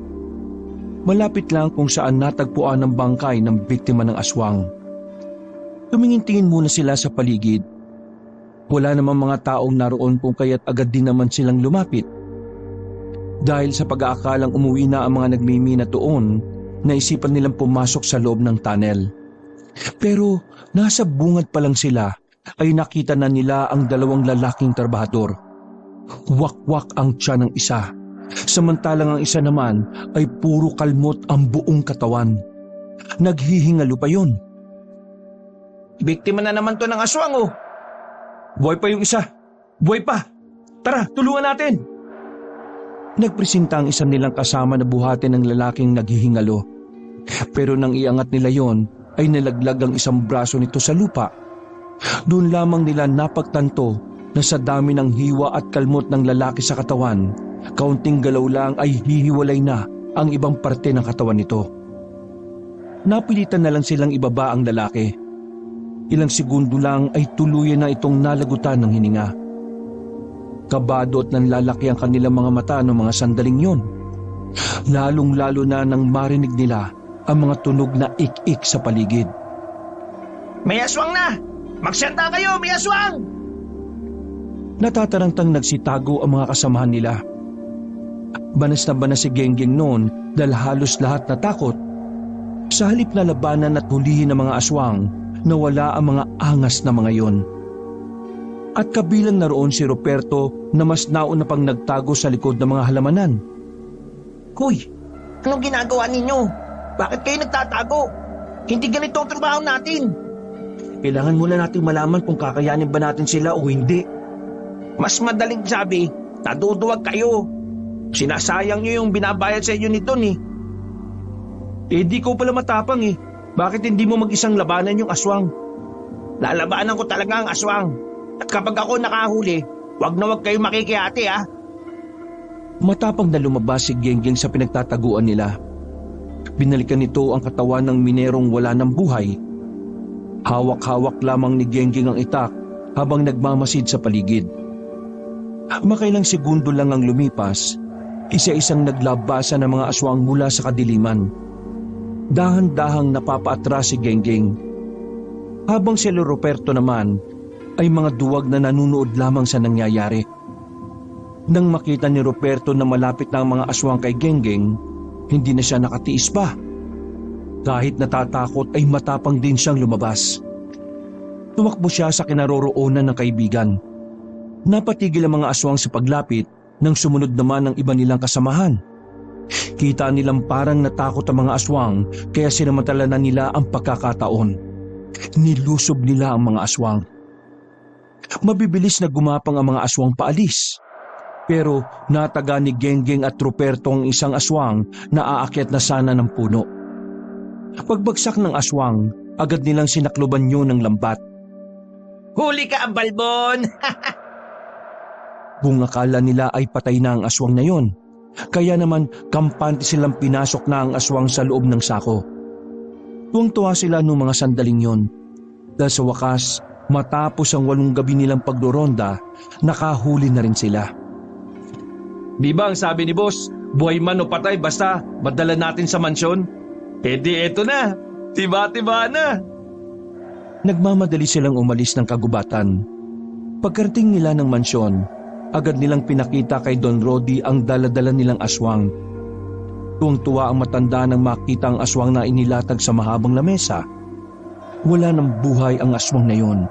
Malapit lang kung saan natagpuan ang bangkay ng biktima ng aswang. Tumingin-tingin muna sila sa paligid. Wala namang mga taong naroon kung kaya't agad din naman silang lumapit. Dahil sa pag-aakalang umuwi na ang mga nagmimina doon, naisipan nilang pumasok sa loob ng tunnel. Pero nasa bungad pa lang sila ay nakita na nila ang 2 lalaking trabahador. Wakwak ang tiyan ng isa, samantalang ang isa naman ay puro kalmot ang buong katawan. Naghihingalo pa yun. Biktima na naman to ng aswang Buhay pa yung isa! Buhay pa! Tara, tulungan natin! Nagpresinta ang isa nilang kasama na buhatin ng lalaking naghihingalo. Pero nang iangat nila yon, ay nalaglag ang isang braso nito sa lupa. Doon lamang nila napagtanto na sa dami ng hiwa at kalmot ng lalaki sa katawan, kaunting galaw lang ay hihiwalay na ang ibang parte ng katawan nito. Napilitan na lang silang ibaba ang lalaki. Ilang segundo lang ay tuluyan na itong nalagutan ng hininga. Kabado at nanlalaki ang kanilang mga mata noong mga sandaling yon. Lalong-lalo na nang marinig nila ang mga tunog na ik-ik sa paligid. May aswang na! Magsenta kayo! May aswang! Natatarantang nagsitago ang mga kasamahan nila. Banas na banas si Genggeng noon dahil halos lahat natakot. Sa halip na labanan at hulihin ng mga aswang, nawala ang mga angas na mga yon. At kabilang naroon si Ruperto na mas nauna pang nagtago sa likod ng mga halamanan. Hoy, anong ginagawa ninyo? Bakit kayo nagtatago? Hindi ganito ang trabaho natin. kailangan muna nating malaman kung kakayanin ba natin sila o hindi. Mas madaling sabi, naduduwag kayo. Sinasayang niyo yung binabayad sa inyo ni Don eh. Eh di ko pala matapang eh. Bakit hindi mo mag-isang labanan yung aswang? Lalabanan ko talaga ang aswang. At kapag ako nakahuli, wag na wag kayo makikihati ah. Matapang na lumabas si Genggeng sa pinagtataguan nila. Binalikan nito ang katawan ng minerong wala ng buhay. Hawak-hawak lamang ni Genggeng ang itak habang nagmamasid sa paligid. Makailang segundo lang ang lumipas, isa-isang naglabasan ng mga aswang mula sa kadiliman. Dahan-dahang napapaatras si Genggeng. Habang si Roberto naman ay mga duwag na nanunood lamang sa nangyayari. Nang makita ni Roberto na malapit na ang mga aswang kay Genggeng, hindi na siya nakatiis pa. Kahit natatakot ay matapang din siyang lumabas. Tumakbo siya sa kinaroroonan ng kaibigan. Napatigil ang mga aswang sa paglapit nang sumunod naman ang iba nilang kasamahan. Kita nilang parang natakot ang mga aswang kaya sinamantala na nila ang pagkakataon. Nilusob nila ang mga aswang. Mabibilis na gumapang ang mga aswang paalis. Pero nataga ni Genggeng at Ruperto ang isang aswang na aakyat na sana ng puno. Pagbagsak ng aswang, agad nilang sinakloban yun ng lambat. Huli ka, Balbon! Kung akala nila ay patay na ang aswang na yon, kaya naman kampante silang pinasok na ang aswang sa loob ng sako. Tuwang-tuwa sila noong mga sandaling yon. Dahil sa wakas, matapos ang 8 gabi nilang pagdoronda, nakahuli na rin sila. Di ba ang sabi ni boss, buhay man o patay basta madala natin sa mansyon? Eh di eto na, tiba-tiba na. Nagmamadali silang umalis ng kagubatan. Pagkarating nila ng mansyon, agad nilang pinakita kay Don Rody ang dala-dala nilang aswang. Tuwang-tuwa ang matanda nang makita ang aswang na inilatag sa mahabang lamesa. Wala ng buhay ang aswang na yon.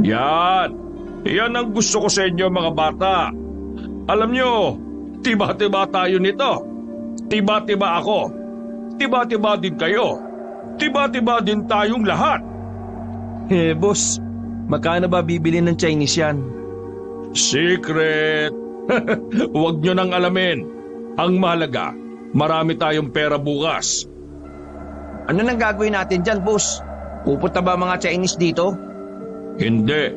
Yan ang gusto ko sa inyo mga bata. Alam nyo, tiba-tiba tayo nito. Tiba-tiba ako. Tiba-tiba din kayo. Tiba-tiba din tayong lahat. Eh boss, magkano ba bibili ng Chinese yan? Secret. Huwag nyo nang alamin. Ang mahalaga, marami tayong pera bukas. Ano nang gagawin natin dyan, boss? Pupunta ba mga Chinese dito? Hindi.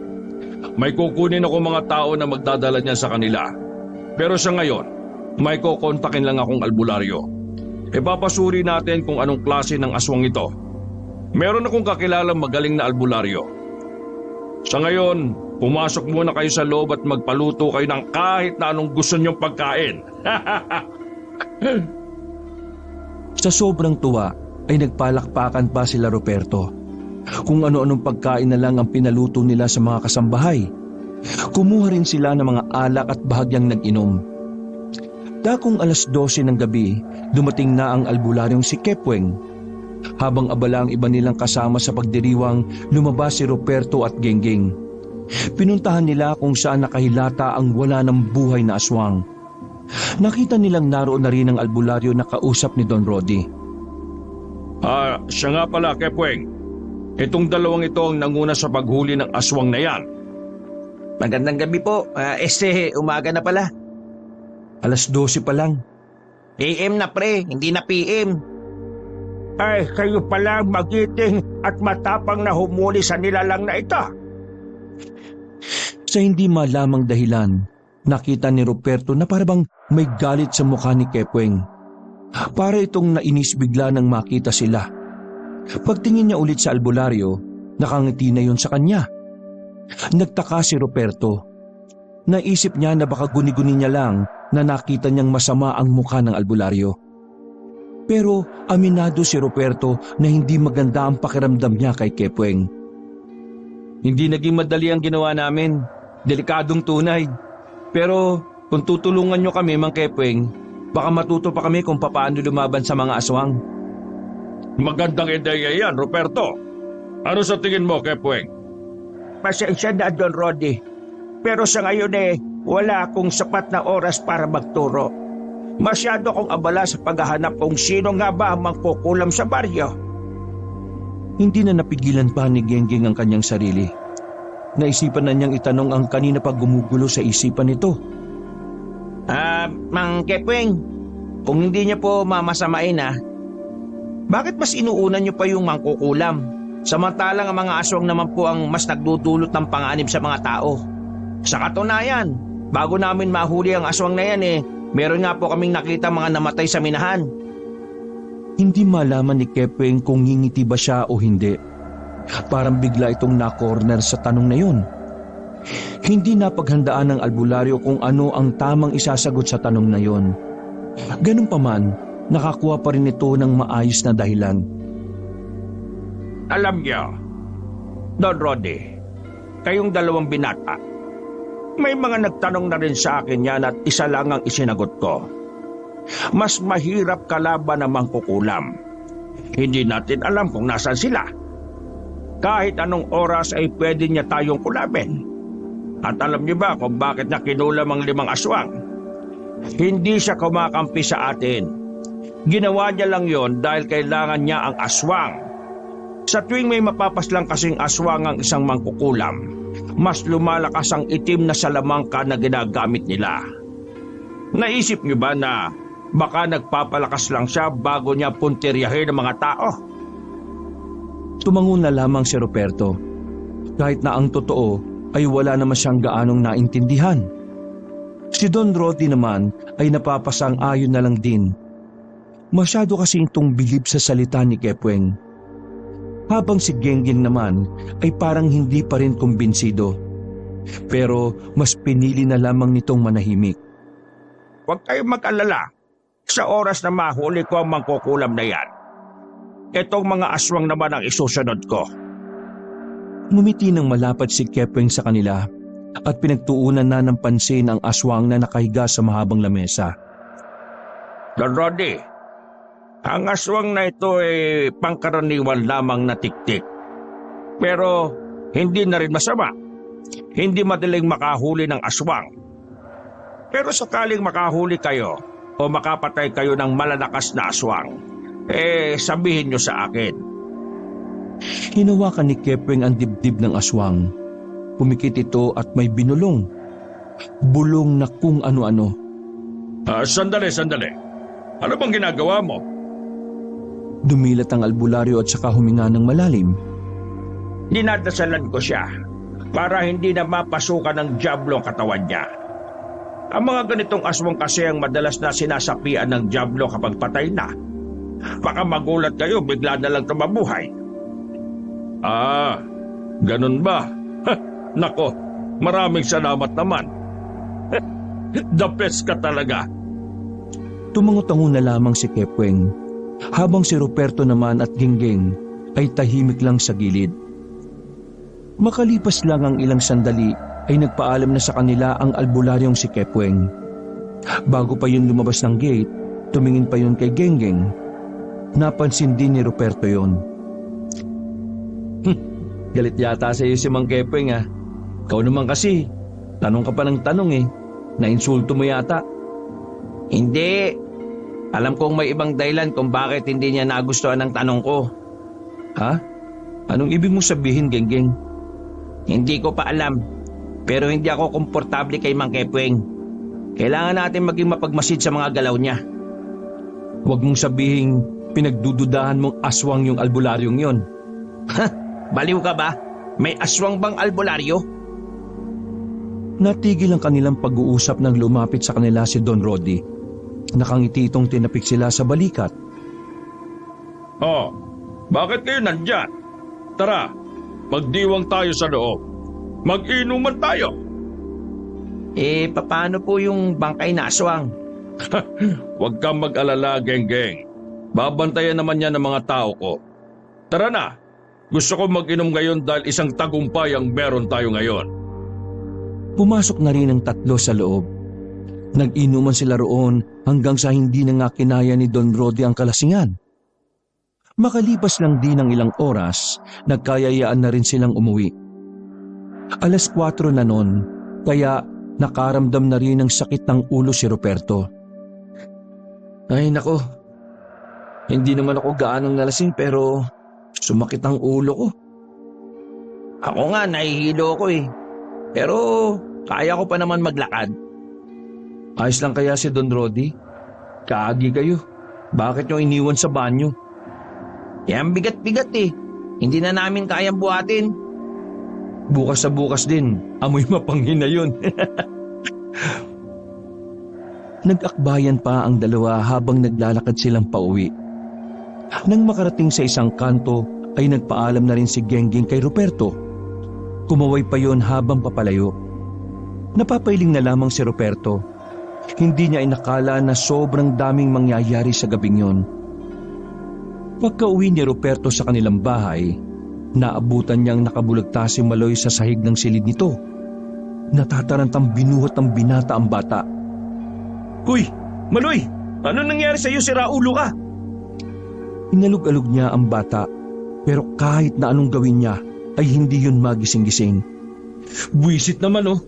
May kukunin ako mga tao na magdadala niyan sa kanila. Pero sa ngayon, may kukontakin lang akong albularyo. Ipapasuri natin kung anong klase ng aswang ito. Meron akong kakilalang magaling na albularyo. Sa ngayon, pumasok muna kayo sa loob at magpaluto kayo ng kahit na anong gusto niyong pagkain. Sa sobrang tuwa ay nagpalakpakan pa sila Roberto. Kung ano-anong pagkain na lang ang pinaluto nila sa mga kasambahay. Kumuha rin sila ng mga alak at bahagyang nag-inom. Dakong 12:00 ng gabi, dumating na ang albularyong si Kepweng. Habang abala ang iba nilang kasama sa pagdiriwang, lumabas si Roberto at Genggeng. Pinuntahan nila kung saan nakahilata ang wala ng buhay na aswang. Nakita nilang naroon na rin ang albularyo na kausap ni Don Rody. Siya nga pala, Kepweng. Itong dalawang ito ang nanguna sa paghuli ng aswang na yan. Magandang gabi po. Umaga na pala. 12:00 pa lang. AM na pre, hindi na PM. Ay, kayo pala magiting at matapang na humuli sa nilalang na ito. Sa hindi malamang dahilan, nakita ni Roberto na parabang may galit sa mukha ni Kepweng. Para itong nainis bigla nang makita sila. Pagtingin niya ulit sa albularyo, nakangiti na yun sa kanya. Nagtaka si Roberto. Naisip niya na baka guni-guni niya lang na nakita niyang masama ang mukha ng albularyo. Pero aminado si Roberto na hindi maganda ang pakiramdam niya kay Kepweng. Hindi naging madali ang ginawa namin. Delikadong tunay. Pero kung tutulungan nyo kami, Mang Kepweng, baka matuto pa kami kung papaano lumaban sa mga aswang. Magandang ideya yan, Roberto. Ano sa tingin mo, Kepweng? Pasensya na, Don Rody. Pero sa ngayon wala akong sapat na oras para magturo. Masyado akong abala sa paghahanap kung sino nga ba ang mangkukulam sa baryo. Hindi na napigilan pa ni Genggeng ang kanyang sarili. Naisipan na niyang itanong ang kanina pa gumugulo sa isipan nito. Mang Kepweng, kung hindi niya po mamasamain bakit mas inuunan niyo pa yung mangkukulam? Samantalang ang mga aswang naman po ang mas nagdudulot ng panganib sa mga tao. Sa katunayan, bago namin mahuli ang aswang na yan meron nga po kaming nakita mga namatay sa minahan. Hindi malaman ni Kepweng kung ngingiti ba siya o hindi. Parang bigla itong na-corner sa tanong na yun. Hindi napaghandaan ng albularyo kung ano ang tamang isasagot sa tanong na yun. Ganun pa man, nakakuha pa rin ito ng maayos na dahilan. Alam niyo, Don Rodi, kayong dalawang binata, may mga nagtanong na rin sa akin yan at isa lang ang isinagot ko. Mas mahirap kalaban ng mangkukulam. Hindi natin alam kung nasan sila. Kahit anong oras ay pwede niya tayong kulabin. At alam niyo ba kung bakit niya kinulam ang 5 aswang? Hindi siya kumakampi sa atin. Ginawa niya lang yon dahil kailangan niya ang aswang. Sa tuwing may mapapaslang kasing aswang ang isang mangkukulam, mas lumalakas ang itim na salamangka na ginagamit nila. Naisip niyo ba na baka nagpapalakas lang siya bago niya puntiryahin ang mga tao? Tumango na lamang si Ruperto. Kahit na ang totoo ay wala naman siyang gaanong naintindihan. Si Don Rodi naman ay napapasang ayon na lang din. Masyado kasi itong bilib sa salita ni Kepweng. Habang si Genggeng naman ay parang hindi pa rin kumbinsido. Pero mas pinili na lamang nitong manahimik. Huwag kayong mag-alala. Sa oras na mahuli ko ang mangkukulam na yan, itong mga aswang naman ang isusunod ko. Ngumiti ng malapad si Kepweng sa kanila at pinagtuunan na ng pansin ang aswang na nakahiga sa mahabang lamesa. Don Rodi, ang aswang na ito ay pangkaraniwan lamang na tiktik. Pero hindi na rin masama. Hindi madaling makahuli ng aswang. Pero sakaling makahuli kayo o makapatay kayo ng malalakas na aswang, sabihin nyo sa akin. Hinawakan ni Kepweng ang dibdib ng aswang. Pumikit ito at may binulong. Bulong na kung ano-ano. Sandali. Ano bang ginagawa mo? Dumilat ang albularyo at saka huminga ng malalim. Dinadasalan ko siya para hindi na mapasukan ng dyablo ang katawan niya. Ang mga ganitong aswang kasi ang madalas na sinasapian ng dyablo kapag patay na. Baka magulat kayo, bigla na lang tumabuhay. Ganun ba? Nako, maraming salamat naman. The best ka talaga. Tumango-tango na lamang si Kepweng, habang si Ruperto naman at Genggeng ay tahimik lang sa gilid. Makalipas lang ang ilang sandali ay nagpaalam na sa kanila ang albularyong si Kepweng. Bago pa yun lumabas ng gate, tumingin pa yun kay Genggeng. Napansin din ni Ruperto yun. Galit yata sa iyo si Mang Kepweng Ikaw naman kasi, tanong ka pa ng tanong Nainsulto mo yata. Hindi. Alam kong may ibang dahilan kung bakit hindi niya nagustuhan ang tanong ko. Ha? Anong ibig mong sabihin, Genggeng? Hindi ko pa alam. Pero hindi ako komportable kay Mang Kepweng. Kailangan natin maging mapagmasid sa mga galaw niya. Huwag mong sabihin pinagdududahan mong aswang yung albularyong yon. Baliw ka ba? May aswang bang albularyo? Natigil ang kanilang pag-uusap nang lumapit sa kanila si Don Rodi. Nakangiti itong tinapik sila sa balikat. Bakit kayo nandyan? Tara, magdiwang tayo sa loob. Mag-inuman tayo. Paano po yung bangkay na aswang? Huwag kang mag-alala, Genggeng. Babantayan naman yan ng mga tao ko. Tara na, gusto ko mag-inom ngayon dahil isang tagumpay ang meron tayo ngayon. Pumasok na rin ang tatlo sa loob. Nag-inuman sila roon hanggang sa hindi na nga kinaya ni Don Rodi ang kalasingan. Makalipas lang din ng ilang oras, nagkayayaan na rin silang umuwi. 4:00 na noon, kaya nakaramdam na rin ng sakit ng ulo si Ruperto. Ay nako, hindi naman ako gaanong nalasing pero Sumakit ang ulo ko. Ako nga, nahihilo ko eh. Pero kaya ko pa naman maglakad. Ayos lang kaya si Don Rodi? Kaagi kayo. Bakit nyo iniwan sa banyo? Yan bigat-bigat eh. Hindi na namin kayang buhatin. Bukas sa bukas din, amoy mapanghin na yun. Nag-akbayan pa ang dalawa habang naglalakad silang pauwi. Nang makarating sa isang kanto ay nagpaalam na rin si Gengging kay Ruperto. Kumaway pa yon habang papalayo. Napapailing na lamang si Ruperto. Hindi niya inakala na sobrang daming mangyayari sa gabing yon. Pagka-uwi ni Ruperto sa kanilang bahay, naabutan niyang nakabulagta si Maloy sa sahig ng silid nito. Natatarantang binuhat ng binata ang bata. Uy, Maloy! Ano nangyari sa'yo, siraulo ka? Inalog-alog niya ang bata, pero kahit na anong gawin niya ay hindi yun magising-gising. Buwisit naman oh.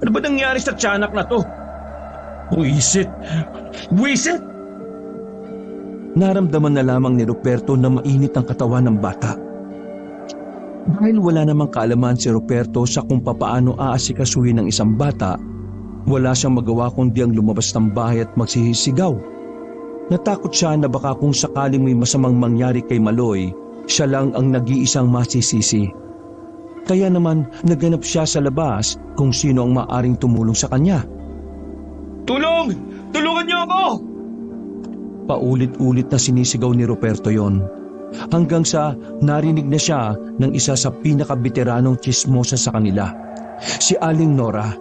Ano ba nangyari sa tiyanak na to? Buwisit! Buwisit! Naramdaman na lamang ni Ruperto na mainit ang katawan ng bata. Dahil wala namang kaalaman si Ruperto sa kung papaano aasikasuhin ng isang bata, wala siyang magawa kundi ang lumabas ng bahay at magsisigaw. Natakot siya na baka kung sakaling may masamang mangyari kay Maloy, siya lang ang nag-iisang masisisi. Kaya naman naghanap siya sa labas kung sino ang maaring tumulong sa kanya. Tulong! Tulungan niyo ako! Paulit-ulit na sinisigaw ni Ruperto yon, hanggang sa narinig na siya ng isa sa pinakabiteranong tsismosa sa kanila, si Aling Nora.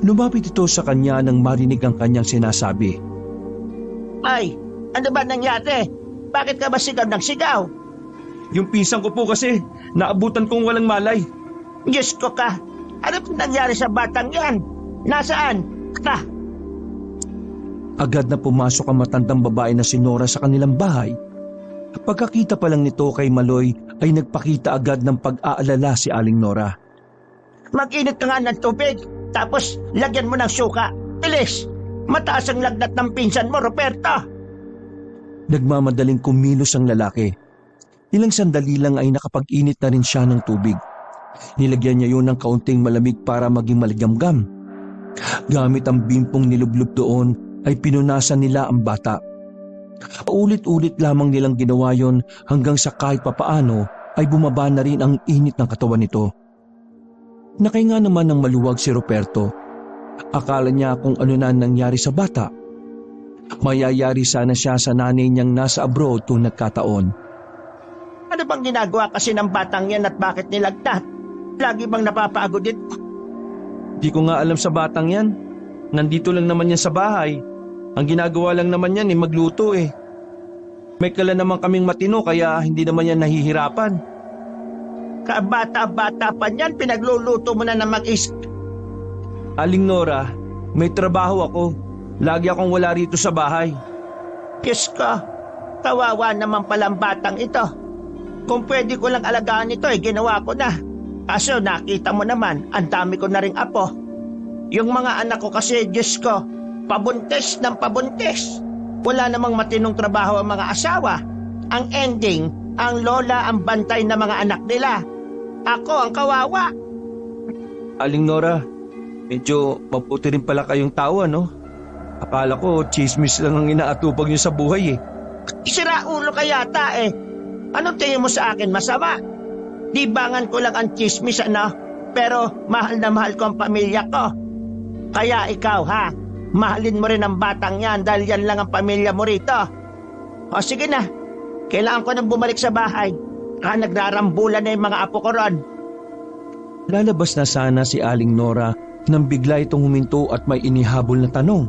Lumapit ito sa kanya nang marinig ang kanyang sinasabi. Ay, ano ba nangyari? Bakit ka ba sigaw ng sigaw? Yung pinsan ko po kasi, naabutan kong walang malay. Diyos ko ka, ano po nangyari sa batang yan? Nasaan? Ka? Agad na pumasok ang matandang babae na si Nora sa kanilang bahay. Pagkakita pa lang nito kay Maloy ay nagpakita agad ng pag-aalala si Aling Nora. Mag-init ka nga ng tubig, tapos lagyan mo ng suka. Bilis! Mataas ang lagnat ng pinsan mo, Ruperto! Nagmamadaling kumilos ang lalaki. Ilang sandali lang ay nakapag-init na rin siya ng tubig. Nilagyan niya yun ng kaunting malamig para maging maligamgam. Gamit ang bimpong nilublob doon ay pinunasan nila ang bata. Paulit-ulit lamang nilang ginawa yon hanggang sa kahit papaano ay bumaba na rin ang init ng katawan nito. Nakahinga naman ng maluwag si Ruperto. Akala niya kung ano na nangyari sa bata. Mayayari sana siya sa nanay niyang nasa abroad kung nagkataon. Ano bang ginagawa kasi ng batang yan at bakit nilagtat? Lagi bang napapagod din? Di ko nga alam sa batang yan. Nandito lang naman yan sa bahay. Ang ginagawa lang naman yan magluto eh. May kala naman kaming matino kaya hindi naman yan nahihirapan. Kabata-bata pa niyan, pinagluluto mo na mag-is. Aling Nora, may trabaho ako. Lagi akong wala rito sa bahay. Diyos ko, kawawa naman palang batang ito. Kung pwede ko lang alagaan ito ginawa ko na. Kaso nakita mo naman, ang dami ko na ring apo. Yung mga anak ko kasi, Diyos ko, pabuntis ng pabuntis. Wala namang matinong trabaho ang mga asawa. Ang ending, ang lola ang bantay ng mga anak nila. Ako ang kawawa. Aling Nora, medyo mabuti rin pala kayong tao, no? Akala ko chismis lang ang inaatupag niyo sa buhay eh. Sira ulo ka yata eh. Anong tingin mo sa akin masama? Dibangan ko lang ang chismis pero mahal na mahal ko ang pamilya ko. Kaya ikaw mahalin mo rin ang batang yan dahil yan lang ang pamilya mo rito. O sige na, kailangan ko nang bumalik sa bahay. Nagrarambulan na yung mga apo ko ron. Lalabas na sana si Aling Nora nang bigla itong huminto at may inihabol na tanong.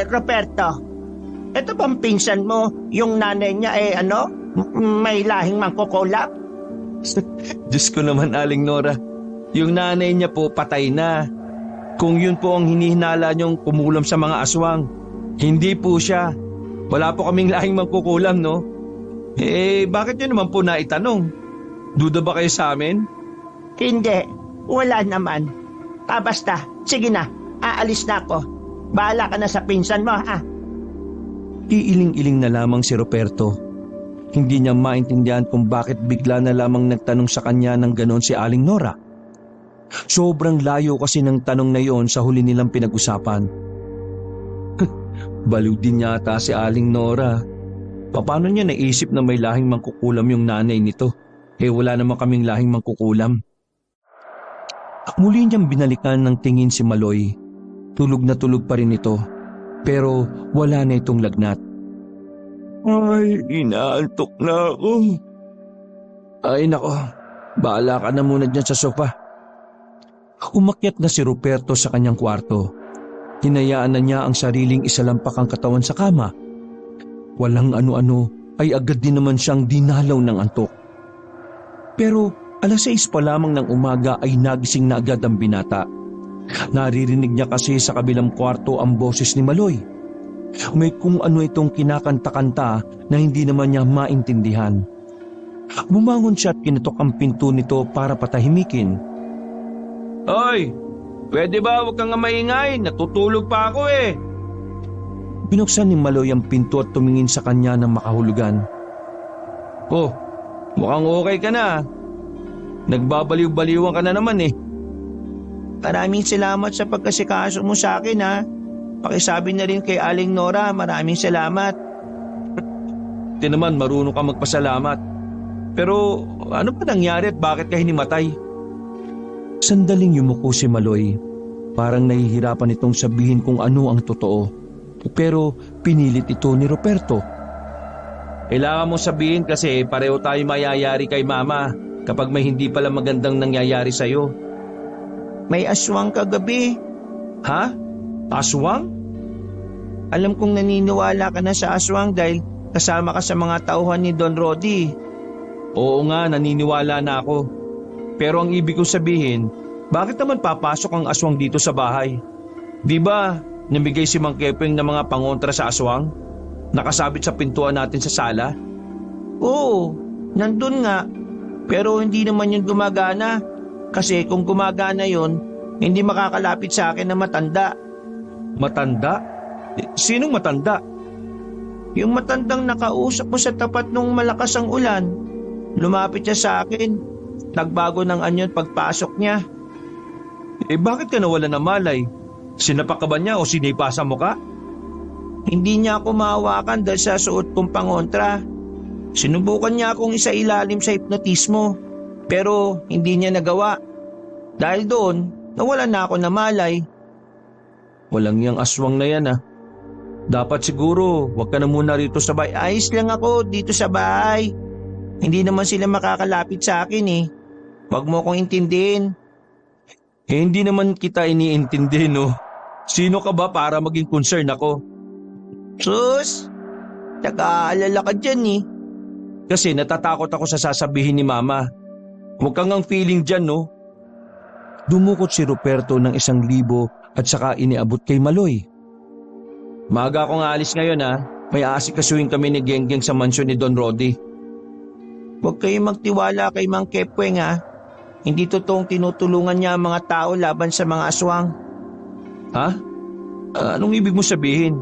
Roberto, ito bang pinsan mo, yung nanay niya may lahing mangkukulap? Diyos ko naman, Aling Nora. Yung nanay niya po patay na. Kung yun po ang hinihinala niyong kumulam sa mga aswang, hindi po siya. Wala po kaming lahing mangkukulam, no? Bakit niyo naman po naitanong? Duda ba kayo sa amin? Hindi, wala naman. Basta, sige na, aalis na ako. Bahala ka na sa pinsan mo, Iiling-iling na lamang si Ruperto. Hindi niya maintindihan kung bakit bigla na lamang nagtanong sa kanya ng ganon si Aling Nora. Sobrang layo kasi ng tanong na yon sa huli nilang pinag-usapan. Baliw din yata si Aling Nora. Paano niya naisip na may lahing mangkukulam yung nanay nito? Wala naman kaming lahing mangkukulam. Muli niyang binalikan ng tingin si Maloy. Tulog na tulog pa rin ito, pero wala na itong lagnat. Ay, inaantok na ako. Ay nako, bahala ka na muna dyan sa sofa. Umakyat na si Ruperto sa kanyang kwarto. Hinayaan na niya ang sariling isalampak ang katawan sa kama. Walang ano-ano ay agad din naman siyang dinalaw ng antok. Pero 6:00 pa lamang ng umaga ay nagising na agad ang binata. Naririnig niya kasi sa kabilang kwarto ang boses ni Maloy. May kung ano itong kinakanta-kanta na hindi naman niya maintindihan. Bumangon siya at kinatok ang pinto nito para patahimikin. Hoy, pwede ba huwag kang maingay? Natutulog pa ako eh. Binuksan ni Maloy ang pinto at tumingin sa kanya ng makahulugan. Oh, mukhang okay ka na. Nagbabaliw-baliwan ka na naman eh. Maraming salamat sa pagkasikaso mo sa akin ha. Pakisabi na rin kay Aling Nora, maraming salamat. Di naman marunong ka magpasalamat. Pero ano pa nangyari at bakit ka hinimatay? Sandaling yumuko si Maloy. Parang nahihirapan itong sabihin kung ano ang totoo. Pero pinilit ito ni Ruperto. Kailangan mo sabihin kasi pareho tayo mayayari kay Mama kapag may hindi pala magandang nangyayari sa'yo. May aswang kagabi. Ha? Aswang? Alam kong naniniwala ka na sa aswang dahil kasama ka sa mga tauhan ni Don Rodi. Oo nga, naniniwala na ako. Pero ang ibig kong sabihin, bakit naman papasok ang aswang dito sa bahay? Di ba namigay si Mang Kepeng ng mga pangontra sa aswang? Nakasabit sa pintuan natin sa sala? Oo, nandun nga. Pero hindi naman yun gumagana. Kasi kung gumagana yun, hindi makakalapit sa akin na matanda. Matanda? Sinong matanda? Yung matandang nakausap mo sa tapat nung malakas ang ulan. Lumapit siya sa akin. Nagbago ng anyo pagpasok niya. Bakit ka nawala ng malay? Sinapak ka ba niya o sinipasan mo ka? Hindi niya ako mahawakan dahil sa suot kong pangontra. Sinubukan niya akong isailalim sa hipnotismo. Pero hindi niya nagawa. Dahil doon, nawala na ako na malay. Walang yang aswang na yan ah. Dapat siguro, wag ka na muna rito sa bahay. Ayos lang ako dito sa bahay. Hindi naman sila makakalapit sa akin eh. Wag mo akong intindihin. Hindi naman kita iniintindi no. Sino ka ba para maging concern ako? Sus, nag-aalala ka dyan eh. Kasi natatakot ako sa sasabihin ni Mama. Huwag kang ang feeling dyan, no? Dumukot si Ruperto ng 1,000 at saka iniabot kay Maloy. Maaga akong aalis ngayon ha. May aasikasuhin kami ni Genggeng sa mansyon ni Don Rodi. Huwag kayong magtiwala kay Mang Kepweng ha. Hindi totoong tinutulungan niya ang mga tao laban sa mga aswang. Ha? Anong ibig mo sabihin?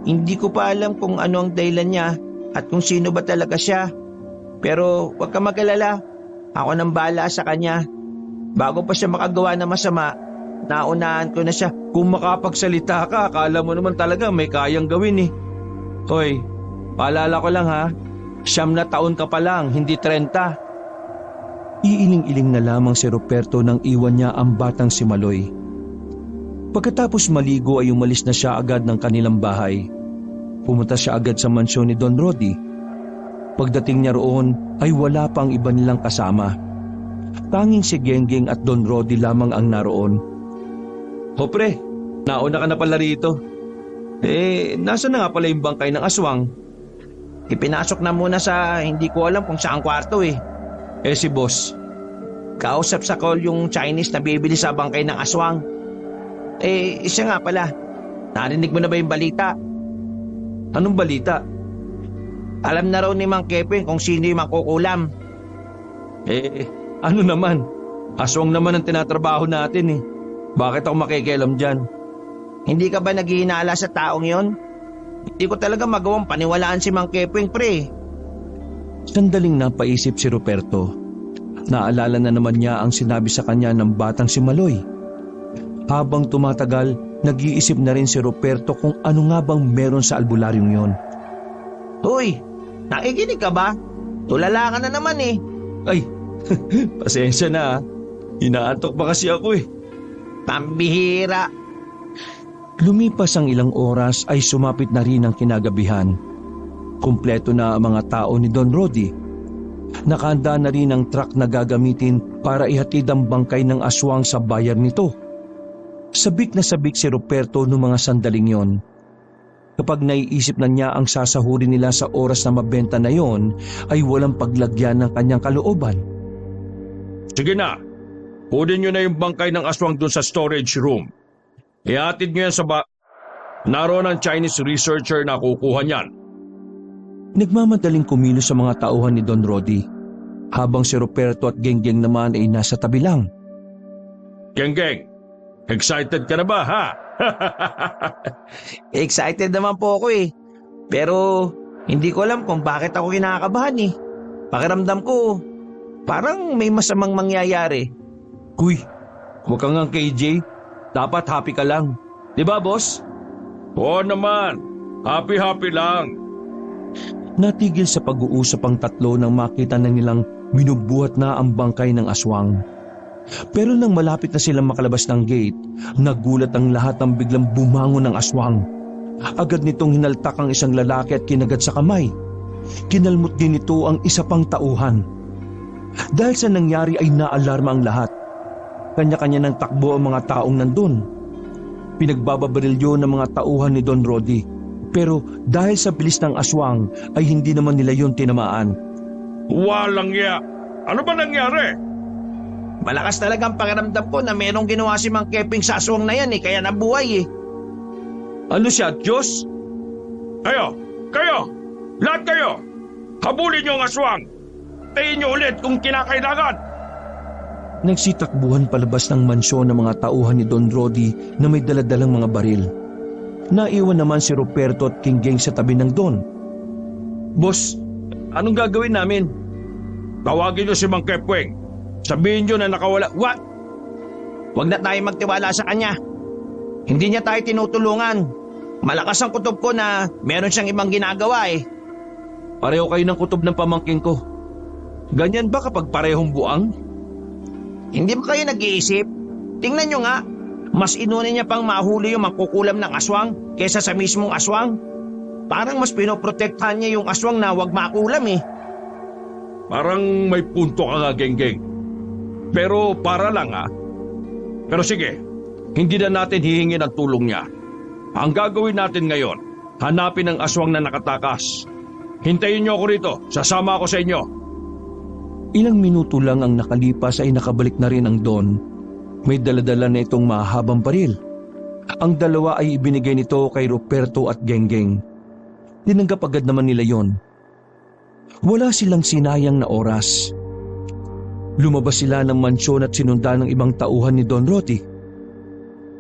Hindi ko pa alam kung ano ang dahilan niya at kung sino ba talaga siya. Pero huwag ka mag-alala. Ako nang bahala sa kanya. Bago pa siya makagawa ng masama, naunahan ko na siya. Kung makapagsalita ka, akala mo naman talaga may kayang gawin eh. Hoy, paalala ko lang ha, 9 na taon ka pa lang, hindi 30. Iiling-iling na lamang si Ruperto nang iwan niya ang batang si Maloy. Pagkatapos maligo ay umalis na siya agad ng kanilang bahay. Pumunta siya agad sa mansyon ni Don Rodi. Pagdating niya roon ay wala pang iba nilang kasama. Tanging si Genggeng at Don Rodi lamang ang naroon. Hopre, nauna ka na pala rito. Nasa na nga pala yung bangkay ng aswang? Ipinasok na muna sa hindi ko alam kung saang kwarto eh. Si boss? Kausap sa call yung Chinese na bibili sa bangkay ng aswang. Isa nga pala. Narinig mo na ba yung balita? Anong balita? Alam na raw ni Mang Kepeng kung sino yung makukulam. Ano naman? Aswang naman ang tinatrabaho natin eh. Bakit ako makikialam dyan? Hindi ka ba naghihinala sa taong yon? Hindi ko talaga magawang paniwalaan si Mang Kepeng pre. Sandaling napaisip si Ruperto. Naalala na naman niya ang sinabi sa kanya ng batang si Maloy. Habang tumatagal, nag-iisip na rin si Ruperto kung ano nga bang meron sa albularyong yon. Hoy, nakikinig ka ba? Tulala ka na naman eh. Ay, pasensya na ha. Inaantok pa kasi ako eh. Pambihira. Lumipas ang ilang oras ay sumapit na rin ang kinagabihan. Kumpleto na ang mga tao ni Don Rody. Nakahanda na rin ang truck na gagamitin para ihatid ang bangkay ng aswang sa bayan nito. Sabik na sabik si Ruperto noong mga sandaling yon. Kapag naiisip na niya ang sasahurin nila sa oras na mabenta na yon, ay walang paglagyan ng kanyang kalooban. Sige na, kunin nyo na yung bangkay ng aswang dun sa storage room. Ihatid nyo yan sa naroon ang Chinese researcher na kukuha niyan. Nagmamadaling kumilos sa mga tauhan ni Don Rody, habang si Ruperto at Genggeng naman ay nasa tabi lang. Genggeng, excited ka na ba ha? Excited naman po ako eh. Pero hindi ko alam kung bakit ako kinakabahan eh. Pakiramdam ko, parang may masamang mangyayari. Kuy, huwag kang ang KJ. Dapat happy ka lang. Di ba, boss? Oo naman, happy lang. Natigil sa pag-uusap ang tatlo nang makita na nilang binubuhat na ang bangkay ng aswang. Pero nang malapit na silang makalabas ng gate, nagulat ang lahat nang biglang bumangon ng aswang. Agad nitong hinaltak ang isang lalaki at kinagat sa kamay. Kinalmot din ito ang isa pang tauhan. Dahil sa nangyari ay naalarma ang lahat. Kanya-kanya ng takbo ang mga taong nandun. Pinagbababarilyo ng mga tauhan ni Don Rody. Pero dahil sa bilis ng aswang ay hindi naman nila yun tinamaan. Walang ya. Ano ba nangyari? Malakas talagang pakiramdam ko na merong ginawa si Mang Keping sa aswang na yan eh, kaya nabuhay eh. Ano siya, Diyos? Kayo, lahat kayo, habulin niyo ang aswang. Tayin niyo ulit kung kinakailangan. Nagsitakbuhan palabas ng mansyon ng mga tauhan ni Don Rody na may daladalang mga baril. Naiwan naman si Ruperto at Genggeng sa tabi ng Don. Boss, anong gagawin namin? Tawagin niyo si Mang Keping. Sabihin niyo na nakawala. What? Huwag na tayo magtiwala sa kanya. Hindi niya tayo tinutulungan. Malakas ang kutob ko na meron siyang ibang ginagawa eh. Pareho kayo ng kutob ng pamangking ko. Ganyan ba kapag parehong buang? Hindi ba kayo nag-iisip? Tingnan niyo nga. Mas inunin niya pang mahuli yung mangkukulam ng aswang kaysa sa mismong aswang. Parang mas pinoprotektahan niya yung aswang na wag makulam eh. Parang may punto ka nga, Genggeng. Pero para lang ha. Pero sige, hindi na natin hihingin ang tulong niya. Ang gagawin natin ngayon, hanapin ang aswang na nakatakas. Hintayin niyo ako rito, sasama ako sa inyo. Ilang minuto lang ang nakalipas ay nakabalik na rin ang Don. May daladala na itong mahabang baril. Ang dalawa ay ibinigay nito kay Ruperto at Genggeng. Tinanggap agad naman nila yon. Wala silang sinayang na oras. Lumabas sila ng mansyon at sinundan ng ibang tauhan ni Don Rody.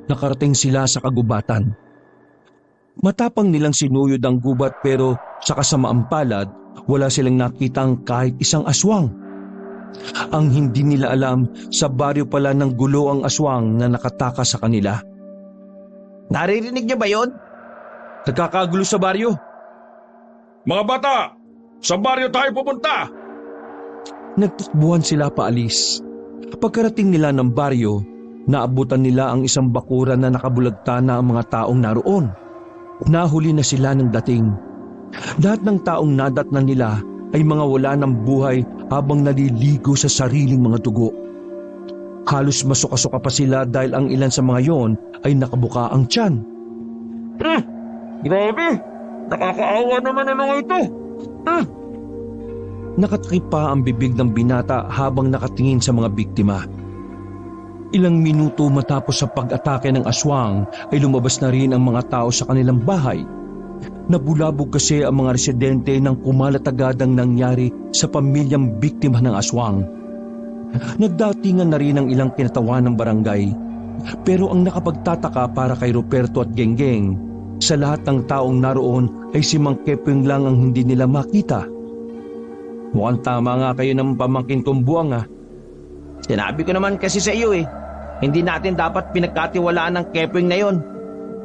Nakarating sila sa kagubatan. Matapang nilang sinuyod ang gubat pero sa kasamaang palad, wala silang nakitang kahit isang aswang. Ang hindi nila alam, sa baryo pala ng gulo ang aswang na nakatakas sa kanila. Naririnig niyo ba yon? Nagkakagulo sa baryo. Mga bata, sa baryo tayo pupunta! Nagtakbuhan sila paalis. Pagkarating nila ng baryo, naabutan nila ang isang bakuran na nakabulagta na ang mga taong naroon. Nahuli na sila ng dating. Lahat ng taong nadatnan nila ay mga wala ng buhay habang naliligo sa sariling mga dugo. Halos masuka-suka pa sila dahil ang ilan sa mga yon ay nakabuka ang tiyan. Grabe! Nakakaawa naman ang mga ito! Nakatakip pa ang bibig ng binata habang nakatingin sa mga biktima. Ilang minuto matapos sa pag-atake ng aswang ay lumabas na rin ang mga tao sa kanilang bahay. Nabulabog kasi ang mga residente ng kumalat agad ang nangyari sa pamilyang biktima ng aswang. Nagdatingan na rin ang ilang kinatawan ng barangay. Pero ang nakapagtataka para kay Ruperto at Genggeng, sa lahat ng taong naroon ay si Mang Keping lang ang hindi nila makita. Mukhang tama nga kayo ng pamangkin kong buwang ha. Sinabi ko naman kasi sa iyo hindi natin dapat pinagkatiwalaan ng Kepweng na yon.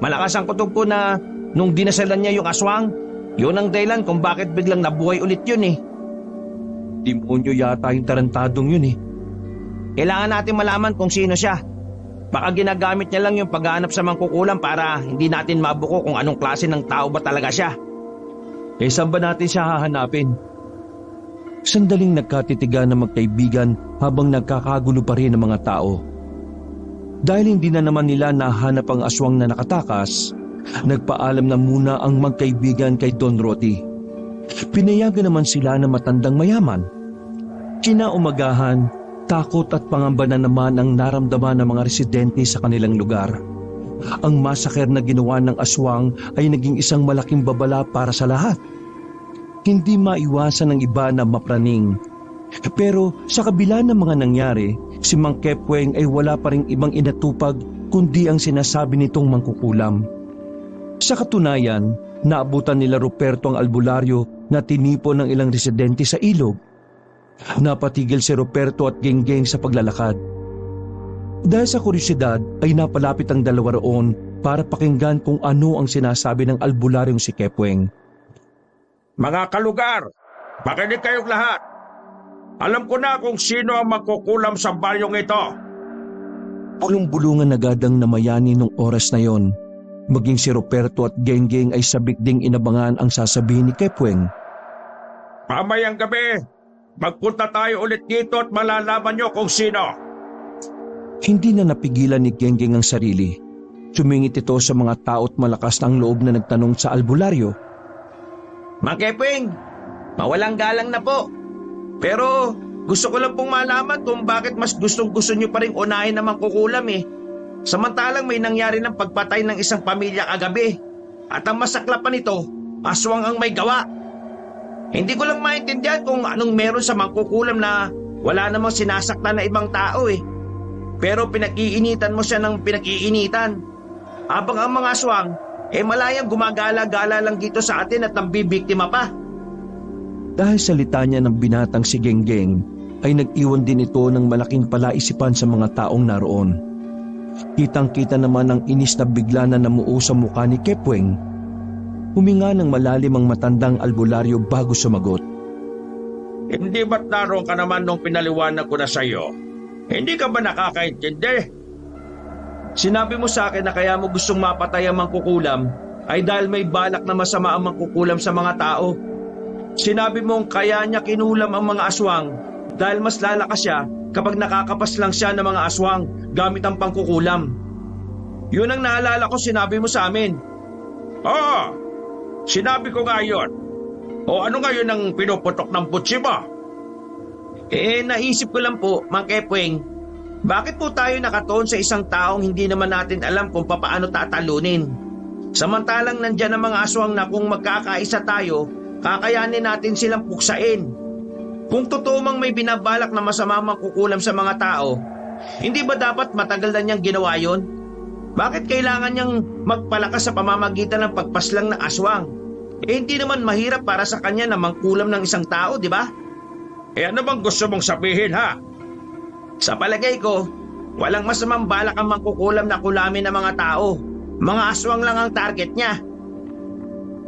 Malakas ang kutob ko na nung dinasalan niya yung aswang, yun ang dahilan kung bakit biglang nabuhay ulit yun. Demonyo yata yung tarantadong yun. Kailangan natin malaman kung sino siya. Baka ginagamit niya lang yung paghahanap sa mangkukulam para hindi natin mabuko kung anong klase ng tao ba talaga siya. Saan ba natin siya hahanapin? Sandaling nagkatitigan ng magkaibigan habang nagkakagulo pa rin ang mga tao. Dahil hindi na naman nila nahanap ang aswang na nakatakas, nagpaalam na muna ang magkaibigan kay Don Roti. Pinayagan naman sila ng matandang mayaman. Kinaumagahan, takot at pangamba na naman ang naramdaman ng mga residente sa kanilang lugar. Ang masaker na ginawa ng aswang ay naging isang malaking babala para sa lahat. Hindi maiwasan ng iba na mapraning. Pero sa kabila ng mga nangyari, si Mang Kepweng ay wala pa ring ibang inatupag kundi ang sinasabi nitong mangkukulam. Sa katunayan, naabutan nila Ruperto ang albularyo na tinipon ng ilang residente sa ilog. Napatigil si Ruperto at Genggeng sa paglalakad. Dahil sa kuryosidad ay napalapit ang dalawa roon para pakinggan kung ano ang sinasabi ng albularyong si Kepweng. Mga kalugar, makinig kayong lahat. Alam ko na kung sino ang magkukulam sa baryong ito. Bulong-bulungan agadang namayani nung oras na yon. Maging si Ruperto at Genggeng ay sabik ding inabangan ang sasabihin ni Kepweng. Mamayang gabi, magpunta tayo ulit dito at malalaman nyo kung sino. Hindi na napigilan ni Genggeng ang sarili. Sumingit ito sa mga tao't malakas ang loob na nagtanong sa albularyo. Mang Kepweng, mawalang galang na po. Pero gusto ko lang pong malaman kung bakit mas gustong-gusto nyo pa rin unahin na mangkukulam Samantalang may nangyari ng pagpatay ng isang pamilya kagabi. At ang masaklapan nito, aswang ang may gawa. Hindi ko lang maintindihan kung anong meron sa mangkukulam na wala namang sinasaktan na ibang tao Pero pinag-iinitan mo siya ng pinag-iinitan. Habang ang mga aswang, malayang gumagala-gala lang dito sa atin at nambibiktima pa. Dahil salita niya ng binatang si Genggeng, ay nag-iwan din ito ng malaking palaisipan sa mga taong naroon. Kitang-kita naman ang inis na bigla na namuo sa mukha ni Kepweng. Huminga ng malalim ang matandang albularyo bago sumagot. Hindi ba't naroon ka naman nung pinaliwanag ko na sa iyo? Hindi ka ba nakakaintindi? Sinabi mo sa akin na kaya mo gustong mapatay ang mangkukulam ay dahil may balak na masama ang mangkukulam sa mga tao. Sinabi mong kaya niya kinulam ang mga aswang dahil mas lalakas siya kapag nakakapas lang siya ng mga aswang gamit ang pangkukulam. Yun ang naalala ko sinabi mo sa amin. Oo, sinabi ko nga yun. O ano ngayon ang pinuputok ng putsi mo? Naisip ko lang po, Mang Kepweng, bakit po tayo nakatoon sa isang taong hindi naman natin alam kung papaano tatalunin? Samantalang nandyan ang mga aswang na kung magkakaisa tayo, kakayanin natin silang puksain. Kung totoo mang may binabalak na masama mangkukulam sa mga tao, hindi ba dapat matagal na niyang ginawa yun? Bakit kailangan niyang magpalakas sa pamamagitan ng pagpaslang ng aswang? Hindi naman mahirap para sa kanya na mangkulam ng isang tao, di ba? Ano bang gusto mong sabihin ha? Sa palagay ko, walang masamang balak ang mangkukulam na kulamin ng mga tao. Mga aswang lang ang target niya.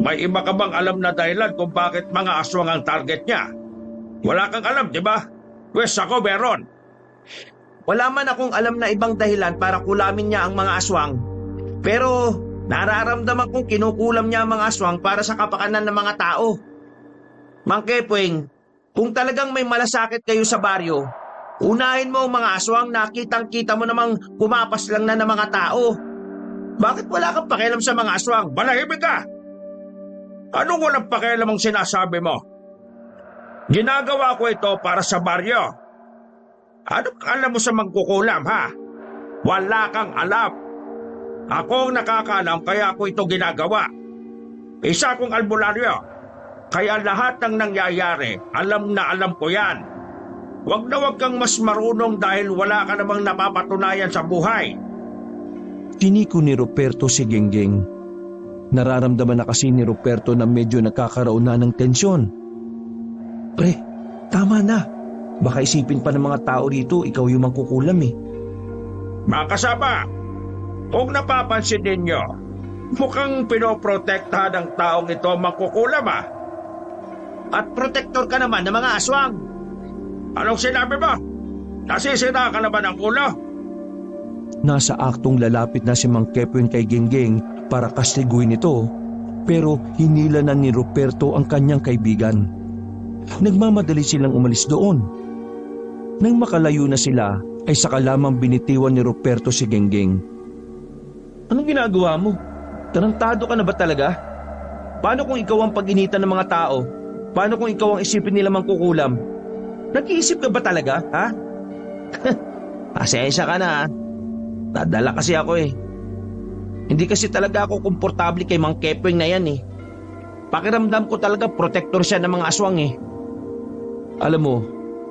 May iba ka bang alam na dahilan kung bakit mga aswang ang target niya? Wala kang alam, di ba? Pwes ako meron. Wala man akong alam na ibang dahilan para kulamin niya ang mga aswang. Pero nararamdaman kong kinukulam niya ang mga aswang para sa kapakanan ng mga tao. Mang Kepweng, kung talagang may malasakit kayo sa baryo, unahin mo ang mga aswang na kitang-kita mo namang kumapas lang na ng mga tao. Bakit wala kang pakialam sa mga aswang? Manahimik ka! Anong walang pakialam ang sinasabi mo? Ginagawa ko ito para sa baryo. Anong alam mo sa mangkukulam, ha? Wala kang alam. Ako ang nakakaalam kaya ako ito ginagawa. Isa akong albularyo. Kaya lahat ng nangyayari, alam na alam ko yan. Huwag na huwag kang mas marunong dahil wala ka namang napapatunayan sa buhay. Tiniko ni Ruperto si Genggeng. Nararamdaman na kasi ni Ruperto na medyo nagkakaroon na ng tensyon. Pre, Tama na. Baka isipin pa ng mga tao rito, ikaw yung mangkukulam eh. Mga kasama, kung napapansin ninyo, mukhang pinoprotektahan ng taong ito ang mangkukulam ah. At protector ka naman ng mga aswang. Anong sinabi mo? Nasisira ka na ba ng ulo? Nasa aktong lalapit na si Mang Kepweng kay Genggeng para kastiguin ito, pero hinila na ni Ruperto ang kanyang kaibigan. Nagmamadali silang umalis doon. Nang makalayo na sila, ay saka lamang binitiwan ni Ruperto si Genggeng. Anong ginagawa mo? Tarantado ka na ba talaga? Paano kung ikaw ang pag-initan ng mga tao? Paano kung ikaw ang isipin nila mangkukulam? Nag-iisip ka ba talaga, ha? Pasensya ka na, ha? Nadala kasi ako eh. Hindi kasi talaga ako komportable kay Mang Kepweng na yan eh. Pakiramdam ko talaga protector siya ng mga aswang eh. Alam mo,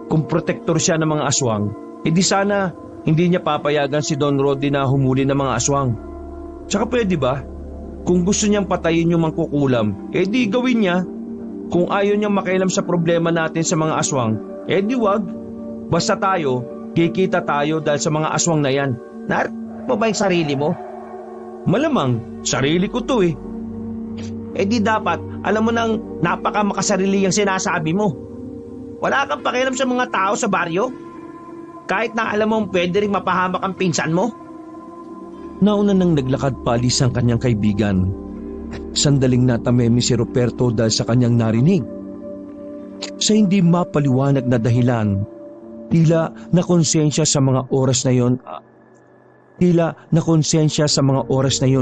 kung protector siya ng mga aswang, edi sana hindi niya papayagan si Don Rodi na humuli ng mga aswang. Tsaka pwede ba? Kung gusto niyang patayin yung mangkukulam, edi gawin niya. Kung ayaw niyang makialam sa problema natin sa mga aswang, edi wag. Basta tayo, kikita tayo dahil sa mga aswang na yan. Mo ba yung sarili mo? Malamang, sarili ko to eh. Eh di dapat, alam mo nang napaka makasarili yung sinasabi mo. Wala kang pakialam sa mga tao sa baryo? Kahit na alam mong pwede rin mapahamak ang pinsan mo? Nauna nang naglakad palis ang kanyang kaibigan. Sandaling natamemi si Ruperto dahil sa kanyang narinig. Sa hindi mapaliwanag na dahilan, tila nakonsensya sa mga oras na yon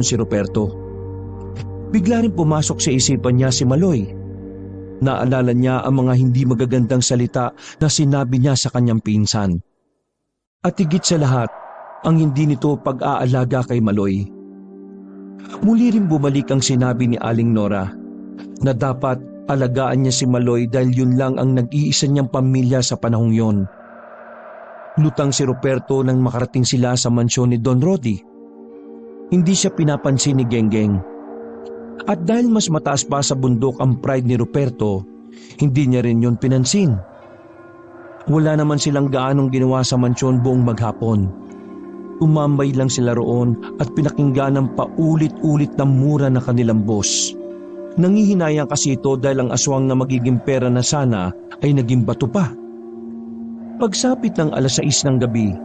si Ruperto. Bigla rin pumasok sa isipan niya si Maloy. Naalala niya ang mga hindi magagandang salita na sinabi niya sa kanyang pinsan. At higit sa lahat, ang hindi nito pag-aalaga kay Maloy. Muli rin bumalik ang sinabi ni Aling Nora na dapat alagaan niya si Maloy dahil yun lang ang nag-iisa niyang pamilya sa panahong yon. Lutang si Ruperto nang makarating sila sa mansyon ni Don Rodi. Hindi siya pinapansin ni Genggeng. At dahil mas mataas pa sa bundok ang pride ni Ruperto, hindi niya rin yun pinansin. Wala naman silang gaanong ginawa sa mansyon buong maghapon. Umambay lang sila roon at pinakinggan ng paulit-ulit na mura na kanilang boss. Nangihinayang kasi ito dahil ang aswang na magiging pera na sana ay naging bato pa. Pagsapit ng 6:00 ng gabi,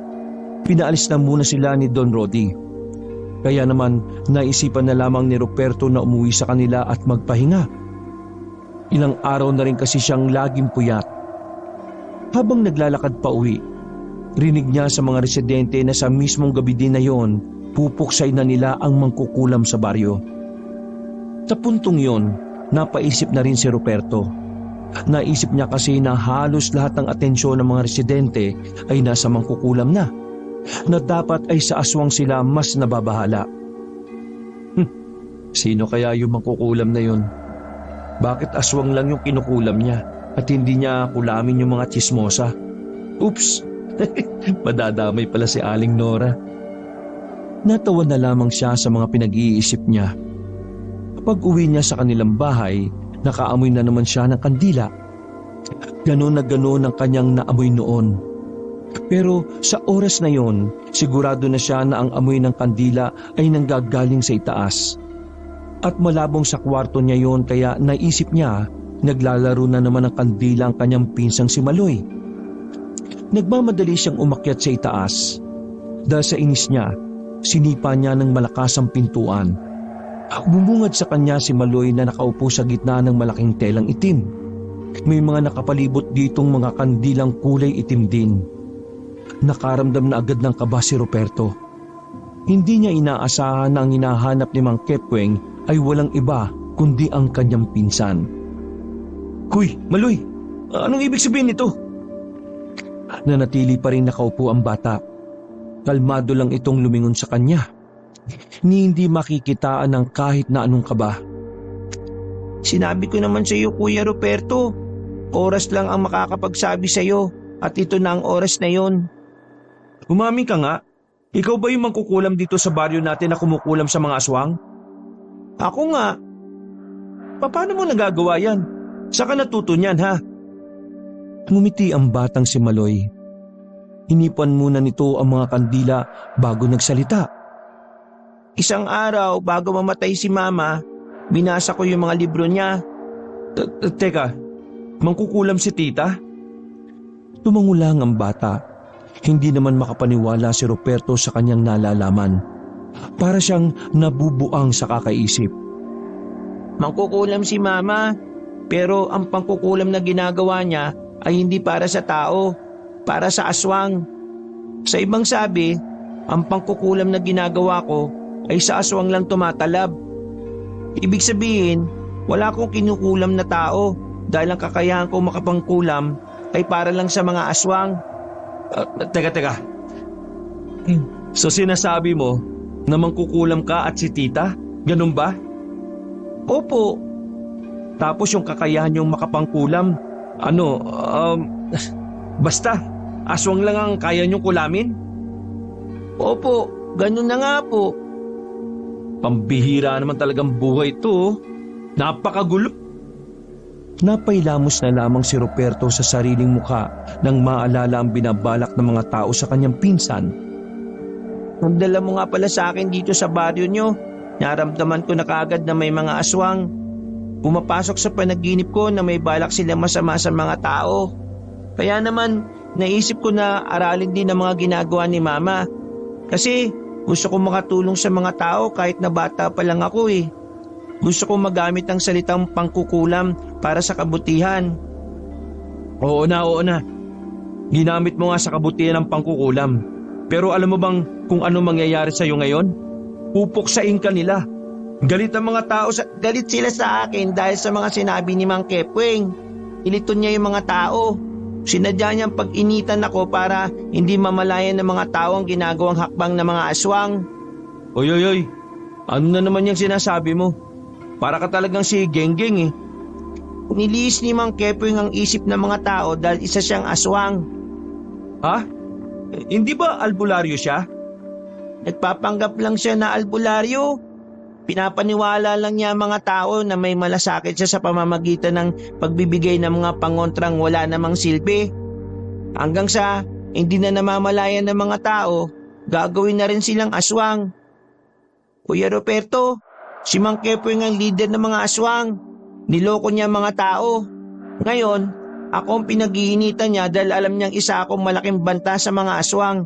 pinaalis na muna sila ni Don Rodi. Kaya naman naisipan na lamang ni Ruperto na umuwi sa kanila at magpahinga. Ilang araw na rin kasi siyang laging puyat. Habang naglalakad pa uwi, rinig niya sa mga residente na sa mismong gabi din na yon, pupuksay na nila ang mangkukulam sa baryo. Sa puntong yon, napaisip na rin si Ruperto. Naisip niya kasi na halos lahat ng atensyon ng mga residente ay nasa mangkukulam na dapat ay sa aswang sila mas nababahala. Sino kaya yung mangkukulam na yon? Bakit aswang lang yung kinukulam niya at hindi niya kulamin yung mga tsismosa? Oops! Madadamay pala si Aling Nora. Natawa na lamang siya sa mga pinag-iisip niya. Kapag uwi niya sa kanilang bahay, nakaamoy na naman siya ng kandila. Ganon na ganon ang kanyang naamoy noon. Pero sa oras na yon, sigurado na siya na ang amoy ng kandila ay nanggagaling sa itaas. At malabong sa kwarto niya yon kaya naisip niya naglalaro na naman ng kandila ang kanyang pinsang si Maloy. Nagmamadali siyang umakyat sa itaas. Dahil sa inis niya, sinipa niya ng malakas ang pintuan. Bumungad sa kanya si Maloy na nakaupo sa gitna ng malaking telang itim. May mga nakapalibot ditong mga kandilang kulay itim din. Nakaramdam na agad ng kaba si Ruperto. Hindi niya inaasahan na ang hinahanap ni Mang Kepweng ay walang iba kundi ang kanyang pinsan. Kuy, Maloy, anong ibig sabihin nito? Nanatili pa rin nakaupo ang bata. Kalmado lang itong lumingon sa kanya. Ni hindi makikitaan ng kahit na anong kaba. Sinabi ko naman sa iyo, Kuya Ruperto, oras lang ang makakapagsabi sa iyo at ito na ang oras na yon. Umami ka nga. Ikaw ba yung mangkukulam dito sa baryo natin na kumukulam sa mga aswang? Ako nga. Paano mo nagagawa yan? Saan ka natuto niyan, ha? Ngumiti ang batang si Maloy. Hinipan muna nito ang mga kandila bago nagsalita. Isang araw bago mamatay si Mama, binasa ko yung mga libro niya. Teka, mangkukulam si tita? Tumangulang ang bata. Hindi naman makapaniwala si Ruperto sa kanyang nalalaman. Para siyang nabubuang sa kakaisip. Mangkukulam si Mama, pero ang pangkukulam na ginagawa niya ay hindi para sa tao, para sa aswang. Sa ibang sabi, ang pangkukulam na ginagawa ko ay sa aswang lang tumatalab. Ibig sabihin, wala akong kinukulam na tao dahil ang kakayahan ko makapangkulam ay para lang sa mga aswang. Teka. So sinasabi mo na mangkukulam ka at si tita? Ganun ba? Opo. Tapos yung kakayahan yung makapangkulam, basta, aswang lang ang kaya niyong kulamin? Opo, ganun na nga po. Pambihira naman talagang buhay ito. Napakagulo. Napailamos na lamang si Ruperto sa sariling mukha nang maalala ang binabalak ng mga tao sa kanyang pinsan. Nagdala mo nga pala sa akin dito sa baryo nyo. Naramdaman ko na kaagad na may mga aswang. Pumapasok sa panaginip ko na may balak sila masama sa mga tao. Kaya naman, naisip ko na aralin din ang mga ginagawa ni Mama. Kasi gusto ko makatulong sa mga tao kahit na bata pa lang ako eh. Gusto ko magamit ang salitang pangkukulam para sa kabutihan. Oo na. Ginamit mo nga sa kabutihan ang pangkukulam. Pero alam mo bang kung ano mangyayari sa iyo ngayon? Pupuksain ka nila. Galit ang mga tao Galit sila sa akin dahil sa mga sinabi ni Mang Kepweng. Iliton niya yung mga tao. Sinadya niyang pag-initan ako para hindi mamalayan ng mga tao ang ginagawang hakbang ng mga aswang. Oy. Ano na naman yung sinasabi mo? Para ka talagang si Genggeng eh. Niliis ni Mang Kepweng ang isip ng mga tao dahil isa siyang aswang. Ha? Hindi ba albularyo siya? Nagpapanggap lang siya na albularyo. Pinapaniwala lang niya ang mga tao na may malasakit siya sa pamamagitan ng pagbibigay ng mga pangontrang wala namang silbi. Hanggang sa hindi na namamalayan ng mga tao, gagawin na rin silang aswang. Kuya Ruperto, si Mang Kepweng ang leader ng mga aswang. Niloko niya mga tao. Ngayon, ako ang pinag-iinitan niya dahil alam niyang isa akong malaking banta sa mga aswang.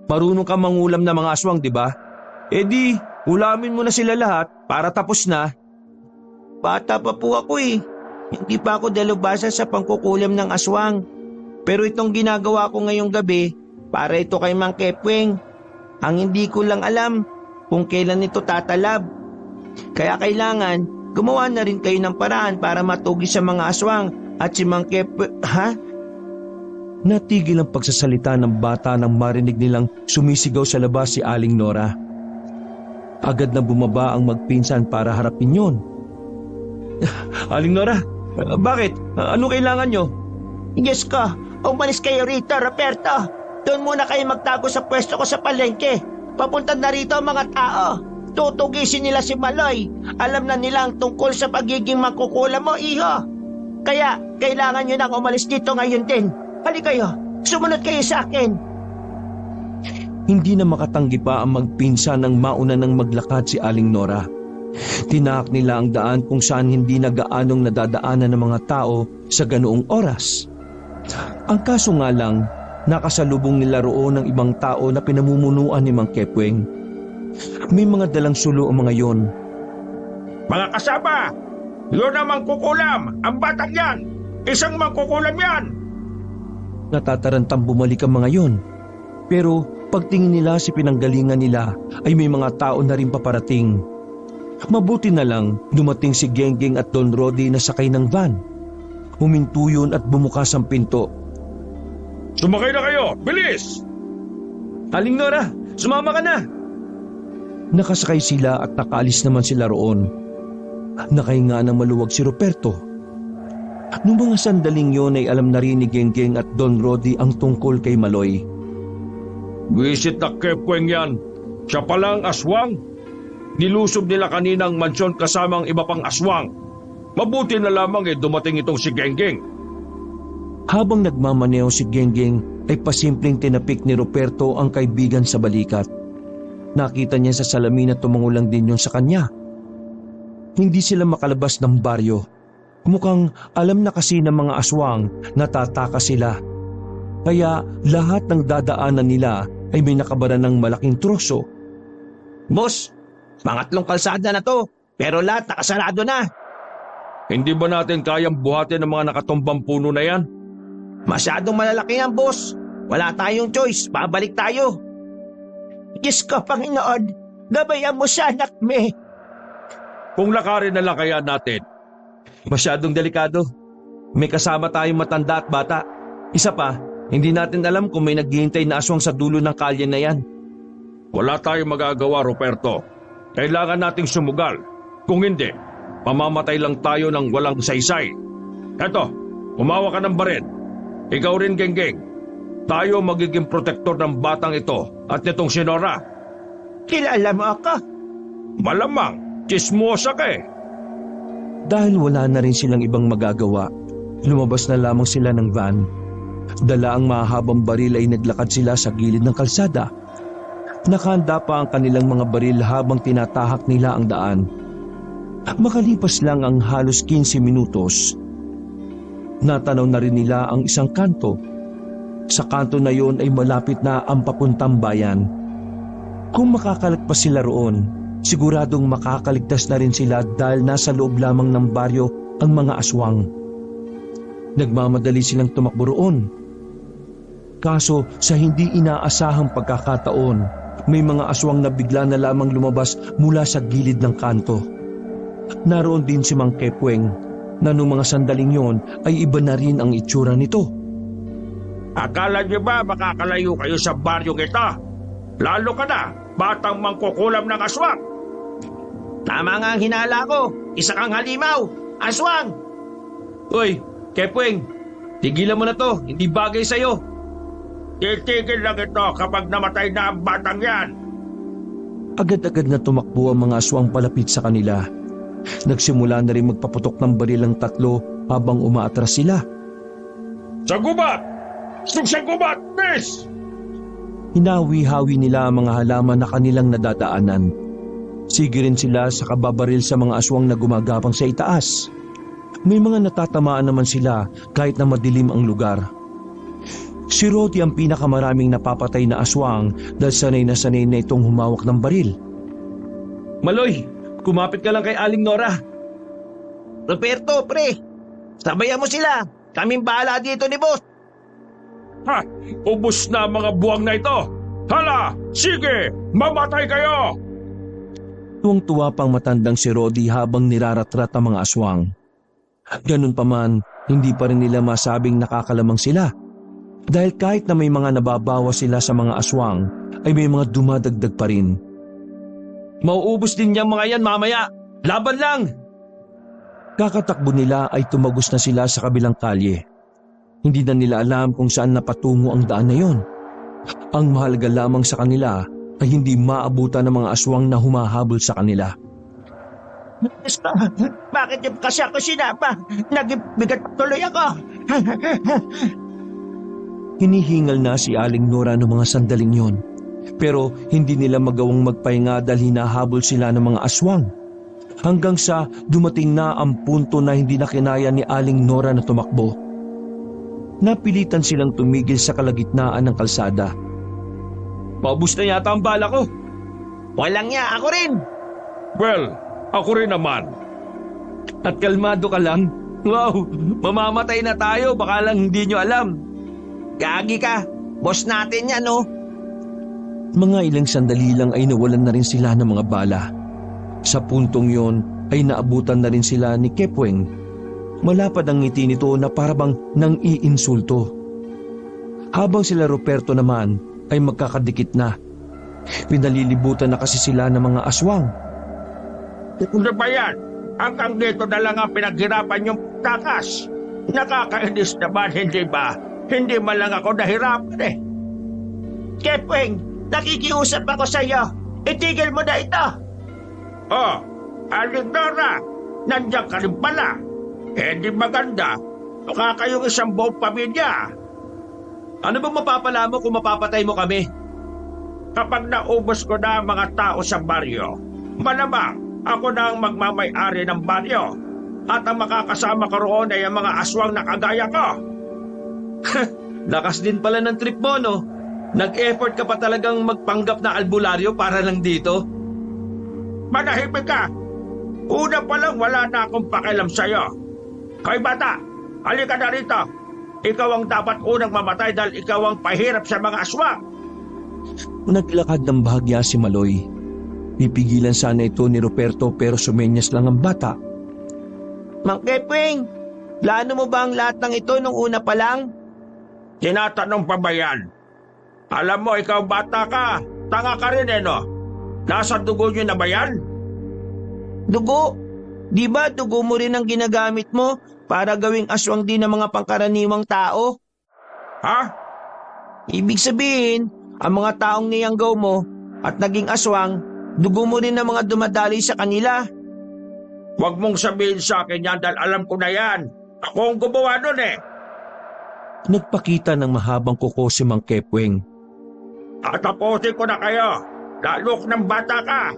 Marunong ka mangulam ng mga aswang, di ba? Eh di, ulamin mo na sila lahat para tapos na. Bata pa po ako eh. Hindi pa ako dalubhasa sa pangkukulam ng aswang. Pero itong ginagawa ko ngayong gabi, para ito kay Mang Kepweng. Ang hindi ko lang alam kung kailan ito tatalab. Kaya kailangan gumawa na rin kayo ng paraan para matugi sa mga aswang at si Mang Kepweng. Ha? Natigil ang pagsasalita ng bata nang marinig nilang sumisigaw sa labas si Aling Nora. Agad na bumaba ang magpinsan para harapin yon. Aling Nora, bakit? Ano kailangan nyo? Yes ka, umalis kayo rito, Roberto. Doon muna kayo magtago sa pwesto ko sa palengke. Papunta na rito ang mga tao. Tutugisin nila si Maloy. Alam na nila ang tungkol sa pagiging mangkukulam mo, iho. Kaya kailangan nyo nang umalis dito ngayon din. Hali kayo, sumunod kayo sa akin. Hindi na makatanggi pa ang magpinsan nang mauna nang maglakad si Aling Nora. Tinaak nila ang daan kung saan hindi na gaanong nadadaanan ng mga tao sa ganoong oras. Ang kaso nga lang, nakasalubong nila roon ng ibang tao na pinamumunuan ni Mang Kepweng. May mga dalang sulo ang mga yon. Mga kasama, yun ang mangkukulam. Ang batang yan, isang mangkukulam yan. Natatarantang bumalik ang mga yon. Pero pagtingin nila si pinanggalingan nila ay may mga tao na rin paparating. Mabuti na lang dumating si Genggeng at Don Rodi na sakay ng van. Huminto yun at bumukas ang pinto. Sumakay na kayo, bilis! Aling Nora, sumama ka na! Nakasakay sila at nakaalis naman sila roon. Nakahinga ng maluwag si Ruperto. Noong mga sandaling yon ay alam na rin ni Genggeng at Don Rodi ang tungkol kay Maloy. Wisit na Kepweng yan. Siya palang aswang. Nilusob nila kaninang mansyon kasamang iba pang aswang. Mabuti na lamang dumating itong si Genggeng. Habang nagmamaneho si Genggeng ay pasimpleng tinapik ni Ruperto ang kaibigan sa balikat. Nakita niya sa salamin na tumangulang din yun sa kanya. Hindi sila makalabas ng baryo. Mukhang alam na kasi ng mga aswang na tatakas sila. Kaya lahat ng dadaanan nila ay may nakabara ng malaking troso. Boss, pangatlong kalsada na to, pero lahat nakasarado na. Hindi ba natin kayang buhatin ang mga nakatumbang puno na yan? Masyadong malalaki yan, boss. Wala tayong choice, babalik tayo. Diyos ko, Panginoon, gabayan mo siya, anak me. Kung lakarin na lang kaya natin. Masyadong delikado. May kasama tayong matanda at bata. Isa pa, hindi natin alam kung may naghihintay na aswang sa dulo ng kalye na yan. Wala tayong magagawa, Ruperto. Kailangan nating sumugal. Kung hindi, pamamatay lang tayo ng walang saysay. Eto, kumawa ka ng baret. Ikaw rin, Genggeng. Tayo magiging protektor ng batang ito at nitong si Nora. Kilala mo ako? Malamang, chismosa ka eh. Dahil wala na rin silang ibang magagawa, lumabas na lamang sila ng van. Dala ang mahabang baril ay naglakad sila sa gilid ng kalsada. Nakahanda pa ang kanilang mga baril habang tinatahak nila ang daan. Makalipas lang ang halos 15 minutos, natanaw na rin nila ang isang kanto. Sa kanto na yon ay malapit na ang papuntang bayan. Kung makakalagpas sila roon, siguradong makakaligtas na rin sila dahil nasa loob lamang ng baryo ang mga aswang. Nagmamadali silang tumakbo roon. Kaso sa hindi inaasahang pagkakataon, may mga aswang na bigla na lamang lumabas mula sa gilid ng kanto. Naroon din si Mang Kepweng na noong mga sandaling yon ay iba na rin ang itsura nito. Akala niyo ba makakalayo kayo sa baryong ito? Lalo ka na, batang mangkukulam ng aswang. Tama nga ang hinala ko. Isa kang halimaw. Aswang! Uy, Kepweng, tigilan mo na to. Hindi bagay sa'yo. Titigil lang ito kapag namatay na ang batang yan. Agad-agad na tumakbo ang mga aswang palapit sa kanila. Nagsimula na rin magpaputok ng baril ang tatlo habang umaatras sila. Sa gubat! Sa gubat, miss! Hinawi-hawi nila ang mga halaman na kanilang nadadaanan. Sige rin sila sa kababaril sa mga aswang na gumagapang sa itaas. May mga natatamaan naman sila kahit na madilim ang lugar. Si Rodi ang pinakamaraming napapatay na aswang dahil sanay na itong humawak ng baril. Maloy, kumapit ka lang kay Aling Nora. Roberto, pre, sabayan mo sila. Kaming bahala dito ni boss. Ha! Ubus na ang mga buwang na ito! Hala! Sige! Mamatay kayo! Tuwang-tuwa pang matandang si Rodi habang niraratrat ang mga aswang. Ganun pa man, hindi pa rin nila masabing nakakalamang sila. Dahil kahit na may mga nababawa sila sa mga aswang, ay may mga dumadagdag pa rin. Mauubos din niyang mga yan mamaya! Laban lang! Kakatakbo nila ay tumagos na sila sa kabilang kalye. Hindi na nila alam kung saan napatungo ang daan na yon. Ang mahalaga lamang sa kanila ay hindi maabutan ng mga aswang na humahabol sa kanila. Bakit yung kasi ako sinapa? Nagbigat tuloy ako. Hinihingal na si Aling Nora ng mga sandaling yon. Pero hindi nila magawang magpahinga dahil hinahabol sila ng mga aswang. Hanggang sa dumating na ang punto na hindi na kinaya ni Aling Nora na tumakbo. Napilitan silang tumigil sa kalagitnaan ng kalsada. Paubos na yata ang bala ko. Walang niya, ako rin. Well, ako rin naman. At kalmado ka lang. Wow, mamamatay na tayo, baka lang hindi nyo alam. Gagi ka, boss natin yan, no? Mga ilang sandali lang ay nawalan na rin sila ng mga bala. Sa puntong yon ay naabutan na rin sila ni Kepweng. Malapad ang ngiti nito na parabang nang iinsulto. Habang sila Ruperto naman ay magkakadikit na. Pinalilibutan na kasi sila ng mga aswang. Ano ba yan? Hanggang dito na lang ang pinaghirapan yung takas. Nakakainis naman, hindi ba? Hindi man lang ako nahirapan eh. Kepweng, nakikiusap ako sa iyo. Itigil mo na ito. Oh, Aling Nora, nandiyan ka rin pala. Eh di maganda. Mukha kayong isang buong pamilya. Ano bang mapapala mo kung mapapatay mo kami? Kapag naubos ko na ang mga tao sa baryo, malamang ako na ang magmamay-ari ng baryo at ang makakasama ko roon ay ang mga aswang na kagaya ko. Lakas din pala ng trip mo, no? Nag-effort ka pa talagang magpanggap na albularyo para lang dito? Manahimik ka! Una pa lang wala na akong pakialam sa'yo. Hoy bata, halika na rito. Ikaw ang dapat unang mamatay dahil ikaw ang pahirap sa mga aswang. Naglakad ng bahagya si Maloy. Pipigilan sana ito ni Ruperto pero sumenyas lang ang bata. Mang Kepweng, plano mo ba ang lahat ng ito nung una pa lang? Tinatanong pa ba yan? Alam mo, ikaw bata ka. Tanga ka rin no? Nasa dugo nyo na ba yan? Dugo? Di ba dugo mo rin ang ginagamit mo para gawing aswang din ng mga pangkaraniwang tao? Ha? Ibig sabihin, ang mga taong niyanggaw mo at naging aswang, dugo mo rin ang mga dumadali sa kanila. Huwag mong sabihin sa akin yan dahil alam ko na yan. Ako ang gumawa nun Nagpakita ng mahabang kuko si Mang Kepweng. Tatapusin ko na kayo. Lalo ng bata ka.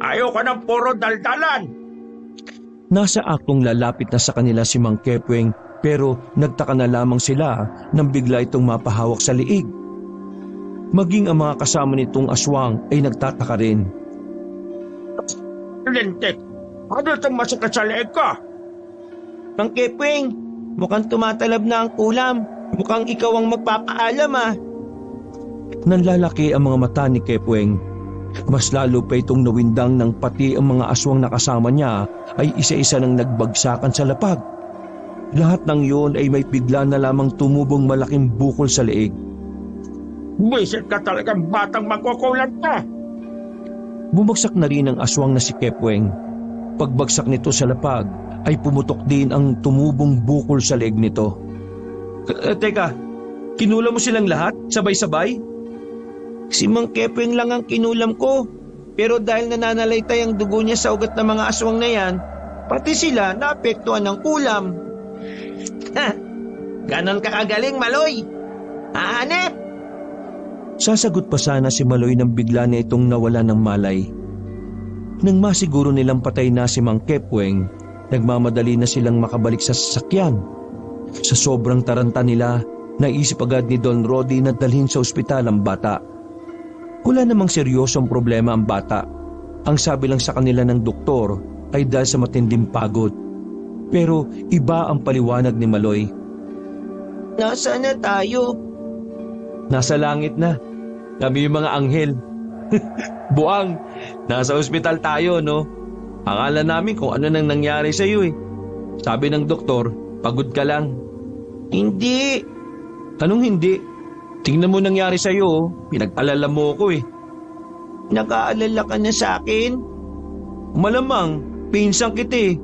Ayoko ng puro daldalan. Nasa aktong lalapit na sa kanila si Mang Kepweng pero nagtaka na lamang sila nang bigla itong mapahawak sa liig. Maging ang mga kasama nitong aswang ay nagtataka rin. Lintik, ano itong masakit sa leeg ko? Mang Kepweng, mukhang tumatalab na ang kulam. Mukhang ikaw ang magpapaalam Nanlalaki ang mga mata ni Kepweng. Mas lalo pa itong nawindang ng pati ang mga aswang na kasama niya ay isa-isa nang nagbagsakan sa lapag. Lahat ng yun ay may bigla na lamang tumubong malaking bukol sa leeg. Buisit ka talagang batang magkukulat ka. Bumagsak na rin ang aswang na si Kepweng. Pagbagsak nito sa lapag ay pumutok din ang tumubong bukol sa leeg nito. Teka, kinulam mo silang lahat? Sabay-sabay? Si Mang Kepweng lang ang kinulam ko. Pero dahil nananalaytay ang dugo niya sa ugat ng mga aswang na yan, pati sila naapektuhan ng kulam. Ganon ka kagaling, Maloy. Hahanep! Sasagot pa sana si Maloy nang bigla na itong nawala ng malay. Nang masiguro nilang patay na si Mang Kepweng, nagmamadali na silang makabalik sa sasakyan. Sa sobrang taranta nila, naisip agad ni Don Rody na dalhin sa ospital ang bata. Wala namang seryosong problema ang bata. Ang sabi lang sa kanila ng doktor ay dahil sa matinding pagod. Pero iba ang paliwanag ni Maloy. Nasaan na tayo? Nasa langit na. Kami yung mga anghel. Buang, nasa ospital tayo, no? Akala namin kung ano nang nangyari sa iyo Sabi ng doktor, pagod ka lang. Hindi. Anong hindi? Tingnan mo nangyari sa iyo, pinag-alala mo ko Nag-aalala ka na sa akin? Malamang, pinsang kita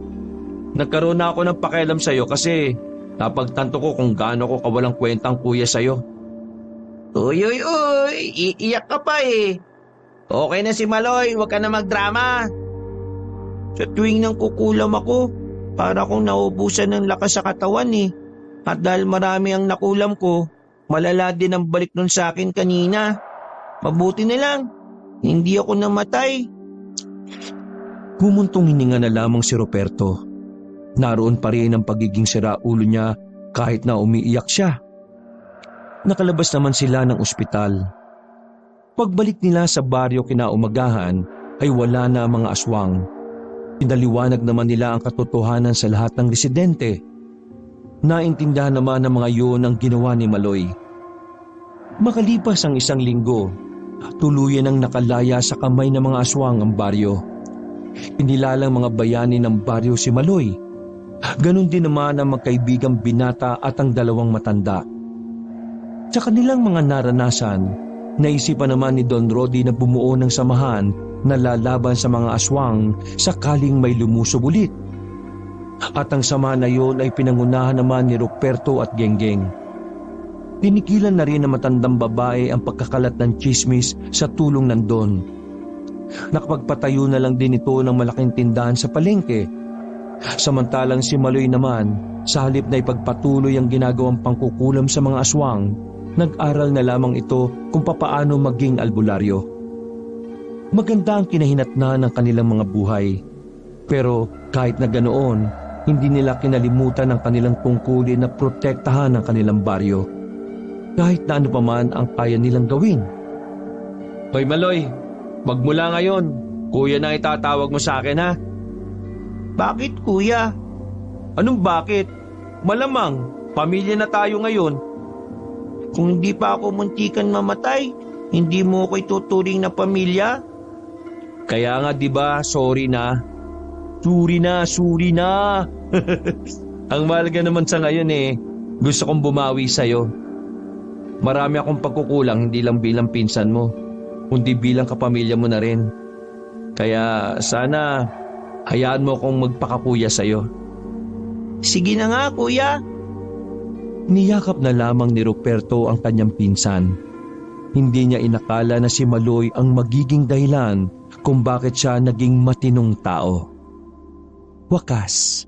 Nagkaroon na ako ng pakialam sa iyo kasi napagtanto ko kung gaano ko kawalang kwentang kuya sa iyo. Uy, iiyak ka pa Okay na si Maloy, huwag ka na magdrama. Sa tuwing nang kukulam ako, para akong naubusan ng lakas sa katawan At dahil marami ang nakulam ko, malala din ang balik nun sa akin kanina. Mabuti na lang, hindi ako namatay. Gumuntong hininga na lamang si Ruperto. Naroon pa rin ang pagiging siraulo niya kahit na umiiyak siya. Nakalabas naman sila ng ospital. Pagbalik nila sa baryo kinaumagahan ay wala na ang mga aswang. Pinaliwanag naman nila ang katotohanan sa lahat ng residente. Naintindihan naman ng mga yun ang ginawa ni Maloy. Makalipas ang 1 linggo, tuluyan ang nakalaya sa kamay ng mga aswang ang baryo. Inilalang mga bayani ng baryo si Maloy. Ganon din naman ang magkaibigang binata at ang 2 matanda. Sa kanilang mga naranasan, naisipan naman ni Don Rody na bumuo ng samahan na lalaban sa mga aswang sakaling may lumusob ulit. At ang sama na yon ay pinangunahan naman ni Ruperto at Genggeng. Tinigilan na rin ng matandang babae ang pagkakalat ng tsismis sa tulong ng Don. Nakapagpatayo na lang din ito ng malaking tindahan sa palengke. Samantalang si Maloy naman, sa halip na ipagpatuloy ang ginagawang pangkukulam sa mga aswang, nag-aral na lamang ito kung papaano maging albularyo. Maganda ang kinahinatnan ng kanilang mga buhay. Pero kahit na ganoon, hindi nila kinalimutan ang kanilang tungkulin na protektahan ang kanilang baryo. Kahit na ano pa man ang kaya nilang gawin. Hoy Maloy, magmula ngayon, kuya na itatawag mo sa akin ha? Bakit kuya? Anong bakit? Malamang, pamilya na tayo ngayon. Kung hindi pa ako muntikan mamatay, hindi mo ako ituturing na pamilya? Kaya nga 'di ba, sorry na. Suri na. Ang mahalaga naman sa ngayon gusto kong bumawi sa'yo. Marami akong pagkukulang hindi lang bilang pinsan mo, kundi bilang kapamilya mo na rin. Kaya sana hayaan mo akong magpakakuya sa'yo. Sige na nga kuya. Niyakap na lamang ni Ruperto ang kanyang pinsan. Hindi niya inakala na si Maloy ang magiging dahilan kung bakit siya naging matinong tao. Wakas,